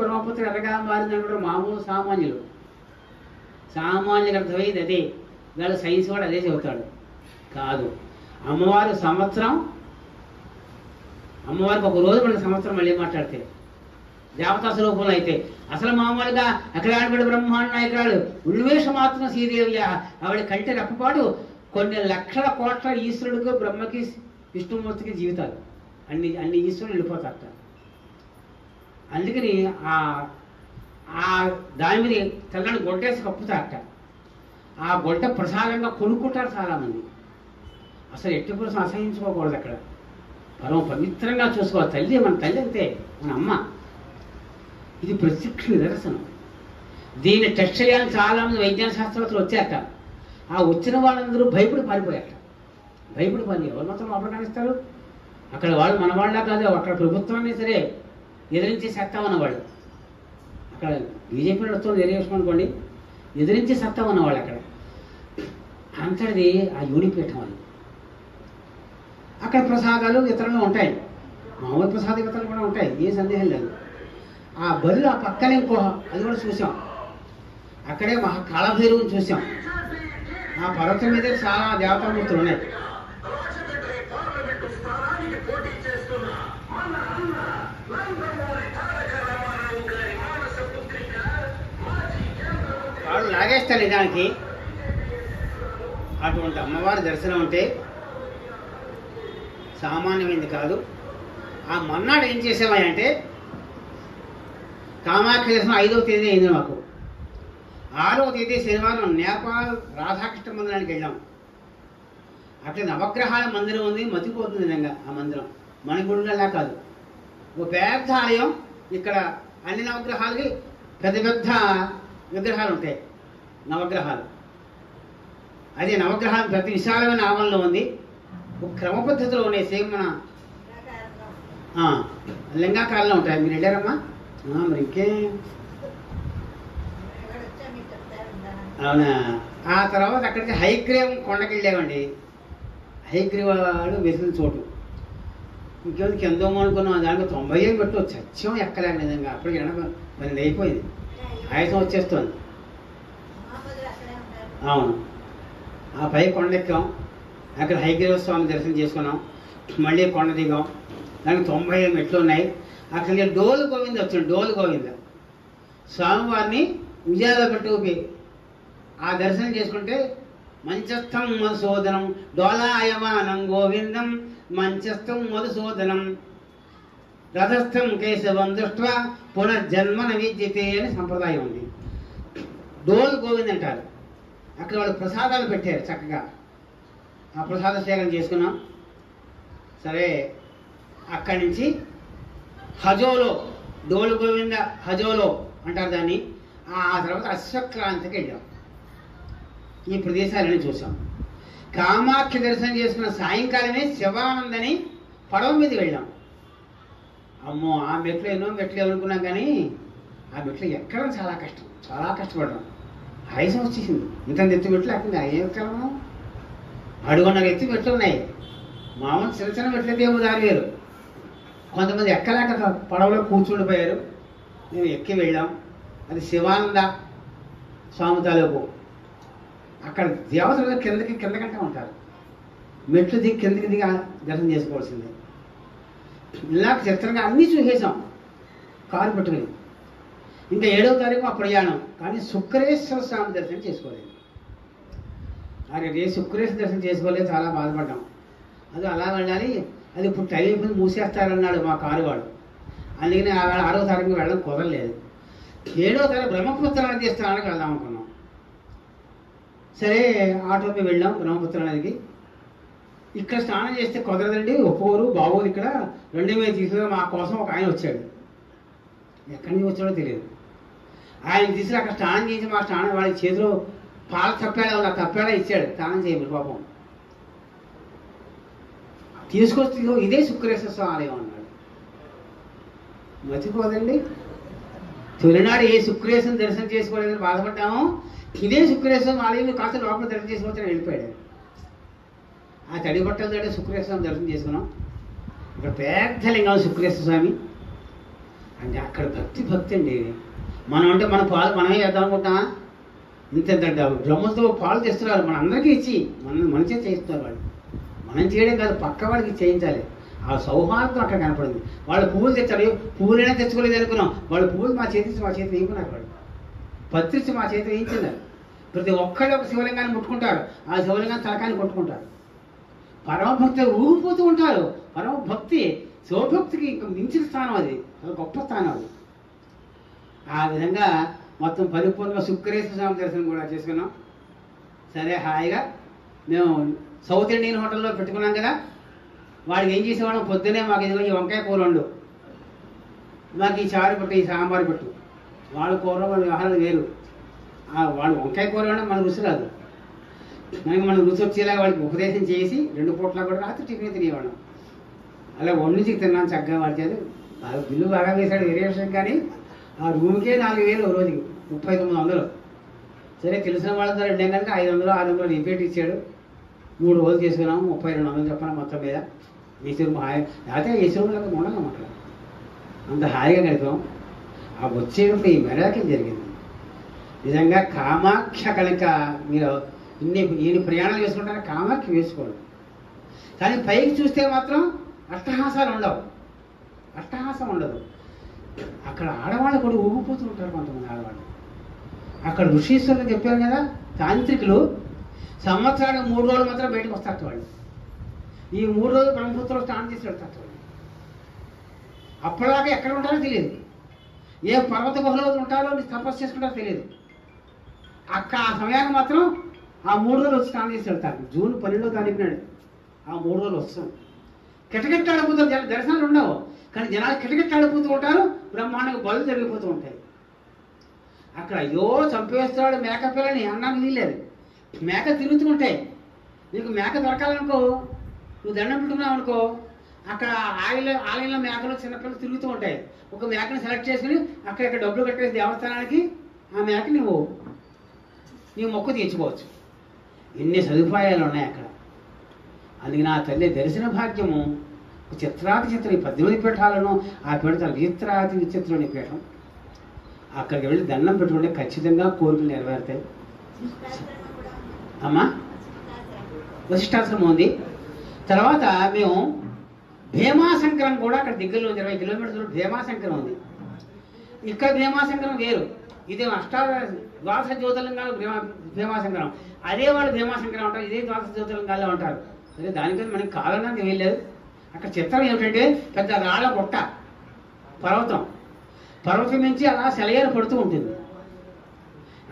బ్రహ్మపుత్ర ఎర్రగా మారిందనుకుంటే మామూలు సామాన్యులకు అర్థమైంది అదే. వాళ్ళ సైన్స్ వాడు అదే చెబుతాడు. కాదు, అమ్మవారికి ఒక రోజు మనకి సంవత్సరం మళ్ళీ మాట్లాడితే దేవతా స్వరూపంలో అయితే అసలు మామూలుగా అఖిలాండ బ్రహ్మాండ నాయకురాలు ఉన్మేష మాత్రం శ్రీదేవి ఆవిడ కంటే రెప్పపాటు కొన్ని లక్షల కోట్ల ఈశ్వరుడికి, బ్రహ్మకి, విష్ణుమూర్తికి జీవితాలు అన్ని ఈశ్వరులు వెళ్ళిపోతారట. అందుకని దాని మీద తెల్లని గొడ్డేసి కప్పుతారట. ఆ గొడ్డ ప్రసాదంగా కొనుక్కుంటారు చాలామంది. అసలు ఎట్టి పురుషం అసహించుకోకూడదు. అక్కడ పరమ పవిత్రంగా చూసుకోవాలి. తల్లి మన తల్లి అంతే, మన అమ్మ. ఇది ప్రత్యక్ష నిదర్శనం. దీన్ని టెస్ట్ చేయాలని చాలామంది వైజ్ఞాన శాస్త్రవేత్తలు వచ్చాక ఆ వచ్చిన వాళ్ళందరూ భయపడి పారిపోయాక. ఎవరు మాత్రం లోపల కానిస్తారు. అక్కడ వాళ్ళు మన వాళ్ళ కాదు, అక్కడ ప్రభుత్వాన్ని సరే ఎదిరించి సత్తా ఉన్నవాళ్ళు. అక్కడ బీజేపీ నడుస్తుంది వేరే విషయం అనుకోండి, ఎదిరించి సత్తా ఉన్నవాళ్ళు అక్కడ. అంతటిది ఆ యూనిపీఠం అని. అక్కడ ప్రసాదాలు ఇతరులు ఉంటాయి, మామూలు ప్రసాద వితరణలు కూడా ఉంటాయి, ఏ సందేహం లేదు. ఆ బరువు ఆ పక్కనే ఇంకో అది కూడా చూసాం. అక్కడే కాళభైరవుని చూసాం. ఆ పర్వతం మీద చాలా దేవతామూర్తులు ఉన్నాయి. వాళ్ళు లాగేస్తారు నిజానికి. అటువంటి అమ్మవారి దర్శనం అంటే సామాన్యమైంది కాదు. ఆ మన్నాడు ఏం చేసామంటే కామాఖ్య దర్శనం 5వ తేదీ అయింది మాకు. 6వ తేదీ శనివారం నేపాల్ రాధాకృష్ణ మందిరానికి వెళ్ళాం. అక్కడ నవగ్రహాల మందిరం ఉంది, మతిపోతుంది నిజంగా. ఆ మందిరం మన గుడిలా కాదు, ఒక పెద్ద ఆలయం. ఇక్కడ అన్ని నవగ్రహాలకి పెద్ద విగ్రహాలు ఉంటాయి, నవగ్రహాలు. అదే నవగ్రహాలు ప్రతి విశాలమైన ఆవరణలో ఉంది. ఒక క్రమ పద్ధతిలో ఉన్నాయి. సేమ్ మన లింగాకారంలో ఉంటాయి. మీరు వెళ్ళారమ్మా? మరి ఇంకే అవునా. ఆ తర్వాత అక్కడికి హైగ్రీవం కొండకి వెళ్ళామండి. హైగ్రీవాడు వెసిన చోటు. ఇంకేముంది కిందమో అనుకున్నాం. దానికి 90 ఏళ్ళు పెట్టు సత్యం ఎక్కలేము నిజంగా. అప్పటికి 12 అయిపోయింది, ఆయాసం వచ్చేస్తుంది. అవును. ఆ పై కొండ ఎక్కాం. అక్కడ హైగ్రీవ స్వామి దర్శనం చేసుకున్నాం. మళ్ళీ కొండ దిగాం. దానికి 90 మెట్లు ఉన్నాయి. అక్కడికి డోలు గోవింద వచ్చాడు. డోలు గోవింద స్వామివారిని ఉయ్యాలో పెట్టి ఊపి ఆ దర్శనం చేసుకుంటే మంచస్థం మధుసూదనం డోలాయమానం గోవిందం మంచస్థం మధుసూదనం రథస్థం కేశవం దృష్ట్వా పునర్జన్మన విద్యతే అని సంప్రదాయం ఉంది. డోలు గోవింద్ అంటారు. అక్కడ వాళ్ళు ప్రసాదాలు పెట్టారు చక్కగా. ఆ ప్రసాద సేకరణ చేసుకున్నాం. సరే, అక్కడి నుంచి హజోలో, డోలు గోవింద హజోలో అంటారు దాన్ని. ఆ తర్వాత అశ్వక్రాంతికి వెళ్ళాం. ఈ ప్రదేశాలని చూసాం. కామాఖ్య దర్శనం చేసుకున్న సాయంకాలమే శివానందని పడవ మీద వెళ్ళాం. అమ్మో, ఆ మెట్లు ఎన్నో మెట్లు అనుకున్నాం, కానీ ఆ మెట్లు ఎక్కడం చాలా కష్టం. చాలా కష్టపడ్డాం. ఆయాసం వచ్చేసింది. ఇంత ఎత్తు మెట్లు అక్కడ ఎక్కడము 6.5 ఎత్తు మెట్లు ఉన్నాయి. మామూలు చిన్న చిన్న మెట్లు అయితే ఏమో దారి వేరు. కొంతమంది ఎక్కలేక పడవలో కూర్చుండిపోయారు. మేము ఎక్కి వెళ్ళాం. అది శివానంద స్వామి తాలూకు. అక్కడ దేవతలు కిందకంటే ఉంటారు. మెట్లు దిగి కిందకి దిగి దర్శనం చేసుకోవాల్సిందే. ఇలా చిత్రంగా అన్నీ చూసేసాం కారు పెట్టుకుని. ఇంకా 7వ తారీఖు మా ప్రయాణం. కానీ శుక్రేశ్వర స్వామి దర్శనం చేసుకోలేదు. అరే శుక్రేశ్వర దర్శనం చేసుకోలేదు, చాలా బాధపడ్డాం. అది అలా వెళ్ళాలి, అది ఇప్పుడు టైం అయిపోయి మూసేస్తారన్నాడు మా కారు వాడు. అందుకని 6వ తారీఖు వెళ్ళడం కుదరలేదు. 7వ తారీఖు బ్రహ్మపుత్ర నది స్థానానికి వెళ్దాం అనుకున్నాం. సరే ఆటోపై వెళ్ళాం బ్రహ్మపుత్ర నదికి. ఇక్కడ స్నానం చేస్తే కుదరదండి, ఒక్కోరు బాగోదు, ఇక్కడ 2 మీద తీసుకుని మా కోసం ఒక ఆయన వచ్చాడు. ఎక్కడి నుంచి వచ్చాడో తెలియదు. ఆయన తీసుకుని అక్కడ స్నానం చేసి మా స్నానం వాళ్ళ చేతిలో పాల తప్పేలా ఉంది, ఆ తప్పేలా ఇచ్చాడు స్నానం చేయమని. పాపం తీసుకొస్తే ఇదే శుక్రేశ్వర స్వామి ఆలయం అన్నాడు. మర్చిపోదండి, తొలినాడు ఏ శుక్రేశ్వరం దర్శనం చేసుకోలేదని బాధపడ్డాము, ఇదే శుక్రేశ్వరం ఆలయం కాస్త లోపల దర్శనం చేసుకోవచ్చని వెళ్ళిపోయాడు. ఆ తడి బట్టలతో శుక్రేశ్వరం దర్శనం చేసుకున్నాం. ఇక్కడ పెద్ద లింగం శుక్రేశ్వర స్వామి అంటే అక్కడ భక్తి అండి. మనం అంటే మన పాలు మనమే చేద్దాం అనుకుంటామా? ఇంత డ్రమ్ములతో పాలు తెస్తున్నారు, మన అందరికీ ఇచ్చి మనచే చేస్తున్నారు వాళ్ళు. మనం చేయడం కాదు, పక్క వాడికి చేయించాలి. ఆ సౌహార్దం అక్కడ కనపడింది. వాళ్ళు పువ్వులు తెచ్చారు, పువ్వులైనా తెచ్చుకోలేదు అనుకున్నాం. వాళ్ళు పువ్వులు మా చేతి వేయించుకున్నారు, వాళ్ళు పత్రిచ్చి మా చేతి వేయించున్నారు. ప్రతి ఒక్కళ్ళు ఒక శివలింగాన్ని ముట్టుకుంటారు, ఆ శివలింగాన్ని తలకాన్ని కొట్టుకుంటారు. పరమభక్తి ఊగిపోతూ ఉంటారు. పరమభక్తి శివభక్తికి ఇంకా మించిన స్థానం, అది గొప్ప స్థానం అది. ఆ విధంగా మొత్తం పరిపూర్ణంగా శుక్రేశ్వర స్వామి దర్శనం కూడా చేసుకున్నాం. సరే హాయిగా మేము సౌత్ ఇండియన్ హోటల్లో పెట్టుకున్నాం కదా. వాడికి ఏం చేసేవాళ్ళం, పొద్దునే మాకు ఇదిగో ఈ వంకాయ కూర వండు, మాకు ఈ చారు పెట్టు, ఈ సాంబారు పెట్టు. వాళ్ళ కూర వాళ్ళ వ్యవహారాలు వేరు. వాడు వంకాయ కూర వండి మనకు రుచి రాదు. మనకు రుచి వచ్చేలాగా వాడికి ఉపదేశం చేసి 2 పూట్ల కూడా రాత్రి టిఫిన్ తినేవాళ్ళం. అలా వండించి తిన్నాను చక్కగా. వాడి చేతి బిల్లు బాగా వేశాడు, వేరే విషయం. కానీ ఆ రూమ్కే 4,000 రోజుకి 3900. సరే తెలిసిన వాళ్ళతో రెండే కనుక 500 600 రిపీట్ ఇచ్చాడు. 3 రోజులు చేసుకున్నాము, 3200 చెప్పాను మొత్తం మీద. ఏసీ రూమ్ హాయి, అయితే ఏసీ రూమ్ లేక ఉండదన్నమాట. అంత హాయిగా గడిపాం. ఆ వచ్చేటప్పుడు ఈ మెరాకిల్ జరిగింది నిజంగా. కామాఖ్య కనుక మీరు ఎన్ని ప్రయాణాలు వేసుకుంటారో కామాఖ్య వేసుకోండి. కానీ పైకి చూస్తే మాత్రం అట్టహాసాలు ఉండవు, అట్టహాసం ఉండదు. అక్కడ ఆడవాళ్ళు కూడా ఊగిపోతూ ఉంటారు కొంతమంది ఆడవాళ్ళు. అక్కడ ఋషీశ్వరులు చెప్పారు కదా, తాంత్రికులు సంవత్సరానికి 3 రోజులు మాత్రం బయటకు వస్తారు వాళ్ళు. ఈ 3 రోజులు బ్రహ్మపుత్రంలో స్నానం చేసి వెళ్తారు వాళ్ళు. అప్పటిదాకా ఎక్కడ ఉంటారో తెలియదు, ఏ పర్వత గుహలో ఉంటారో తపస్సు చేసుకుంటారో తెలియదు. ఆ సమయాన్ని మాత్రం ఆ 3 రోజులు వచ్చి స్నానం చేసి వెళ్తారు. జూన్ 12వ తారీఖు నాడు ఆ 3 రోజులు వస్తాం. కిటకిట్టాడిపోతారు, దర్శనాలు ఉండవు, కానీ జనాలు కిటకిట్టాడిపోతూ ఉంటారు. బ్రహ్మాండంగా బలు జరిగిపోతూ ఉంటాయి. అక్కడ అయ్యో చంపేస్తాడు మేక పిల్లని అన్నానికి వీల్లేదు. మేక తిరుగుతూ ఉంటాయి. నీకు మేక దొరకాలనుకో, నువ్వు దండం పెట్టుకున్నావు అనుకో, అక్కడ ఆలయంలో మేకలు చిన్నపిల్లలు తిరుగుతూ ఉంటాయి. ఒక మేకని సెలెక్ట్ చేసుకుని అక్కడ డబ్బులు కట్టేసి దేవస్థానానికి ఆ మేక నీవు మొక్కు తీర్చుకోవచ్చు. ఎన్ని సదుపాయాలు ఉన్నాయి అక్కడ. అందుకే నా తల్లి దర్శన భాగ్యము చిత్రాతి చిత్రం. ఈ 18 పీఠాలను ఆ పీఠ విచిత్రాతి విచిత్రుని పీఠం. అక్కడికి వెళ్ళి దండం పెట్టుకుంటే ఖచ్చితంగా కోరికలు నెరవేరుతాయి. అమ్మా వశిష్ఠాశ్రమం ఉంది. తర్వాత మేము భీమాశంకరం కూడా అక్కడ దగ్గరలో 20 కిలోమీటర్లు భీమాశంకరం ఉంది. ఇక్కడ భీమాశంకరం వేరు, ఇదే ద్వాదశ జ్యోతిర్లింగాలు భీమాశంకరం. అదే వాళ్ళు భీమాశంకరం అంటారు, ఇదే ద్వాదశ జ్యోతిర్లింగాల్లో ఉంటారు. సరే దానికని మనకి కాలనానికి వెళ్ళలేదు. అక్కడ చిత్రం ఏమిటంటే పెద్ద రాళ్ళ గుట్ట, పర్వతం నుంచి అలా సెలయేరు పడుతూ ఉంటుంది.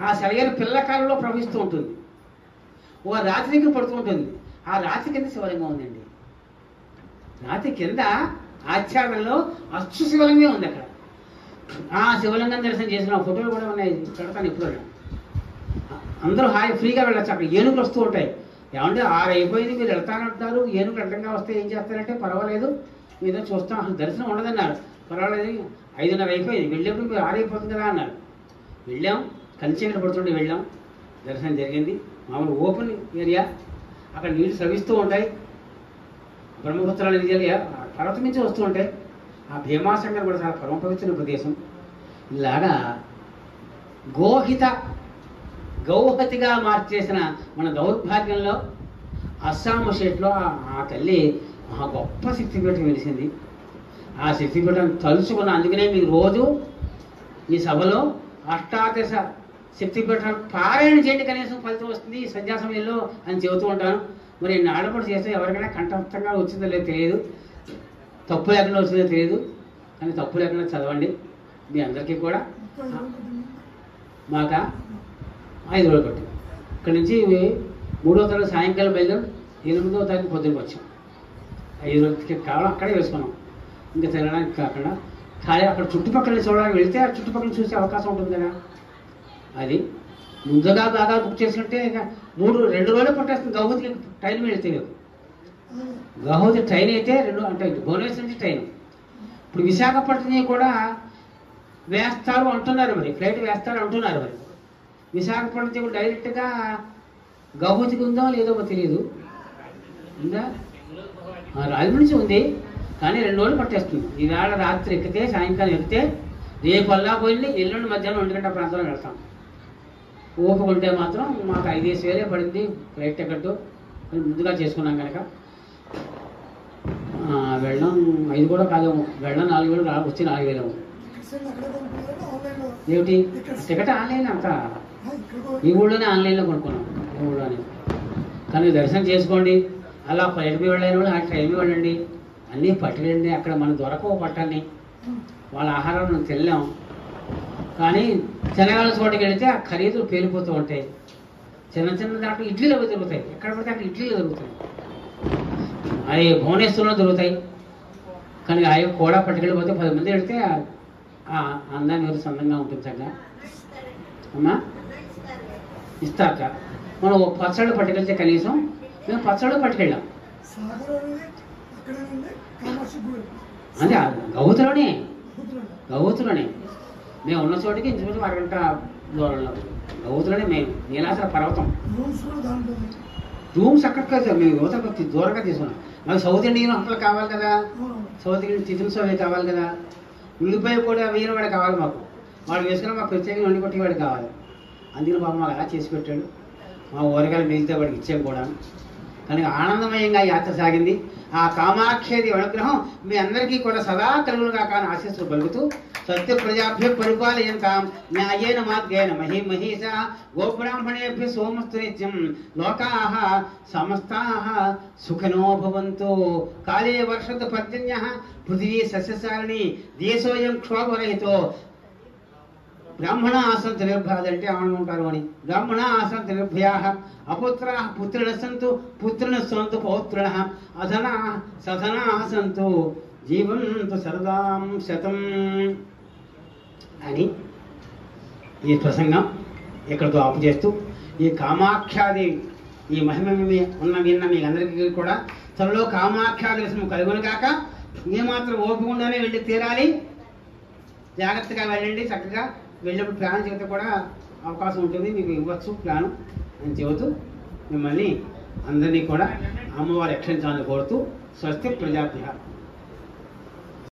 ఆ సెలయేరు పిల్లకాలంలో ప్రవహిస్తూ ఉంటుంది. ఓ రాత్రికి పడుతూ ఉంటుంది. ఆ రాత్రి కింద శివలింగం ఉందండి. రాత్రి కింద ఆచ్ఛాదనలో అచ్చు శివలింగం ఉంది అక్కడ. ఆ శివలింగం దర్శనం చేసిన ఫోటోలు కూడా ఉన్నాయి, పెడతాను ఎప్పుడు. అందరూ హాయి ఫ్రీగా వెళ్ళచ్చు. అక్కడ ఏనుగులు వస్తూ ఉంటాయి. ఏమంటే 6 అయిపోయింది మీరు వెళ్తానంటారు, ఏనుగులు అడ్డంగా వస్తే ఏం చేస్తారంటే పర్వాలేదు ఏదో చూస్తాం, అసలు దర్శనం ఉండదన్నారు. పర్వాలేదు 5:30 అయిపోయింది, వెళ్ళేప్పుడు మీరు 6 అయిపోతుంది కదా అన్నారు. వెళ్ళాం, కంచెక్కడ పడుతుంటే వెళ్ళాం, దర్శనం జరిగింది. మామూలు ఓపెన్ ఏరియా, అక్కడ నీళ్లు స్రవిస్తూ ఉంటాయి. బ్రహ్మపుత్ర నది పర్వతం నుంచి వస్తూ ఉంటాయి. ఆ భీమాశంకర్ కూడా చాలా పరమ పవిత్రమైన ప్రదేశం. ఇలాగా గౌహతిగా మార్చేసిన మన దౌర్భాగ్యంలో అస్సాం స్టేట్లో ఆ తల్లి మహా గొప్ప శక్తిపీఠం వెలిసింది. ఆ శక్తిపీఠాన్ని తలుచుకున్న, అందుకనే మీరు రోజు ఈ సభలో అష్టాదశ శక్తిపీఠాలు పారాయణ చేయండి, కనీసం ఫలితం వస్తుంది ఈ సంధ్యా సమయంలో అని చెబుతూ ఉంటాను. మరి నాడపడి చేస్తే ఎవరికైనా కంఠస్థంగా వచ్చిందో లేదో తెలియదు, తప్పు లేకుండా వచ్చిందో తెలియదు, కానీ తప్పు లేకుండా చదవండి. మీ అందరికీ కూడా మాక 5 రోజులు పట్టింది. ఇక్కడి నుంచి 3వ తారీఖు సాయంకాలం బయలుదేరి 8వ తారీఖు పొద్దునకి వచ్చాం. 5 రోజులకి కావాలి అక్కడే వేసుకున్నాం. ఇంకా తినడానికి కాకుండా ఖాళీ అక్కడ చుట్టుపక్కల చూడడానికి వెళ్తే ఆ చుట్టుపక్కల చూసే అవకాశం ఉంటుంది కదా. అది ముందుగా బాగా బుక్ చేసుకుంటే 2 రోజులు పట్టేస్తుంది. గౌహతికి ట్రైన్ వెళ్తే గౌహతి ట్రైన్ అయితే 2 అంటే భువనేశ్వర్ నుంచి ట్రైన్. ఇప్పుడు విశాఖపట్నం కూడా వేస్తారు అంటున్నారు, మరి ఫ్లైట్ వేస్తారు అంటున్నారు. మరి విశాఖపట్నం కూడా డైరెక్ట్గా గౌహతికి ఉందో లేదో తెలియదు. ఉందా? రాజమండ్రి నుంచి ఉంది, కానీ 2 రోజులు పట్టేస్తుంది. ఈవేళ రాత్రి ఎక్కితే సాయంకాలం ఎక్కితే రేపు అల్లాపోయింది, ఎల్లుండి మధ్యాహ్నం 1 గంట ప్రాంతంలో వెళ్తాం. ఓపిక ఉంటే మాత్రం మాకు 5,000 పడింది ఫ్లైట్ టికెట్, ముందుగా చేసుకున్నాం కనుక. వెళ్ళడం 5 కూడా కాదేమో, వెళ్ళడం 4,000 వచ్చి 4,000 ఏమిటి టికెట్ ఆన్లైన్ అంతా ఈ ఊళ్ళోనే ఆన్లైన్లో కొనుక్కున్నాం. ఈ ఊళ్ళోనే కానీ దర్శనం చేసుకోండి. అలా ఫ్లైట్ మీద వెళ్ళిన వాళ్ళు ఆ ట్రైన్ మీద వెళ్ళండి, అన్నీ పట్టుకెళ్ళండి. అక్కడ మనం దొరకవు పట్టాన్ని, వాళ్ళ ఆహారం మనం తినలేం. కానీ తెలంగాణ చోటుకి వెళితే ఆ ఖరీదులు పేలిపోతూ ఉంటాయి. చిన్న చిన్న దాంట్లో ఇడ్లీలు అవి దొరుకుతాయి, ఎక్కడ పడితే అక్కడ ఇడ్లీలు దొరుకుతాయి. అవి భువనేశ్వర్లో దొరుకుతాయి. కానీ అవి కూడా పట్టుకెళ్ళిపోతే 10 మంది వెళితే అందాన్ని ఎవరు సొంతంగా ఉంటుంది చక్కగా. అమ్మా ఇస్తాక మనం ఒక పచ్చళ్ళు పట్టుకెళ్తే కనీసం మేము పచ్చళ్ళు పట్టుకెళ్ళాం. అదే గౌహతిలోనే మేము ఉన్న చోటికి ఇంచుమించు 1 గంట దూరంలో గౌహతిలోనే. మేము నీలాచల పర్వతం రూమ్స్ అక్కడ కాదు, మేము యువతకు దూరంగా తీసుకున్నాం. మాకు సౌత్ ఇండియన్ హోటల్ కావాలి కదా, సౌత్ ఇండియన్ టిఫిన్స్ అవి కావాలి కదా, ఉల్లిపాయ కూడా వేయని వాడు కావాలి మాకు. వాడు వేసుకుని మాకు ప్రత్యేకంగా వండి కొట్టేవాడు కావాలి. అందుకని బాబు మాకు అలా చేసి పెట్టాడు. మా ఊరగాయలు మిగిలితే వాడికి ఇచ్చాం కూడా. కానీ ఆనందమయంగా యాత్ర సాగింది. ఆ కామాఖ్యేది అనుగ్రహం మీ అందరికీ కూడా సదా కలుగునుగా కానీ ఆశీస్సులు పలుకుతూ సత్య ప్రజాభ్య పరిపాలయంతాం న్యాయేన మార్గేణ మహీమహీష గోబ్రాహ్మణేభ్య సోమస్తు నిత్యం లోకాః సమస్తాః సుఖినో భవంతు. కాలే వర్షతు పర్జన్యః పృథివీ సస్యశాలిని దేశోయం క్షోభరహితో. బ్రాహ్మణ ఆసంతు నిర్భయాదంటే ఏమనుకుంటారు అని. బ్రాహ్మణ ఆసంతు నిర్భయాః అపుత్రాః పుత్రిణః సంతు పుత్రిణః సంతు పౌత్రిణః అధనాః సధనాః సంతు జీవంతు శరదాం శతం అని ఈ ప్రసంగం ఇక్కడితో ఆపు చేస్తూ ఈ కామాఖ్యాది ఈ మహిమ విన్న మీ అందరికీ కూడా త్వరలో కామాఖ్యాది దర్శనం కలుగును కాక. ఏమాత్రం ఓపికగానే వెళ్ళి తీరాలి. జాగ్రత్తగా వెళ్ళండి. చక్కగా వెళ్ళినప్పుడు ప్లాన్ చేస్తే కూడా అవకాశం ఉంటుంది, మీకు ఇవ్వచ్చు ప్లాను అని చెబుతూ మిమ్మల్ని అందరినీ కూడా అమ్మవారు రక్షించాలని కోరుతూ స్వస్తి ప్రజాభ్య.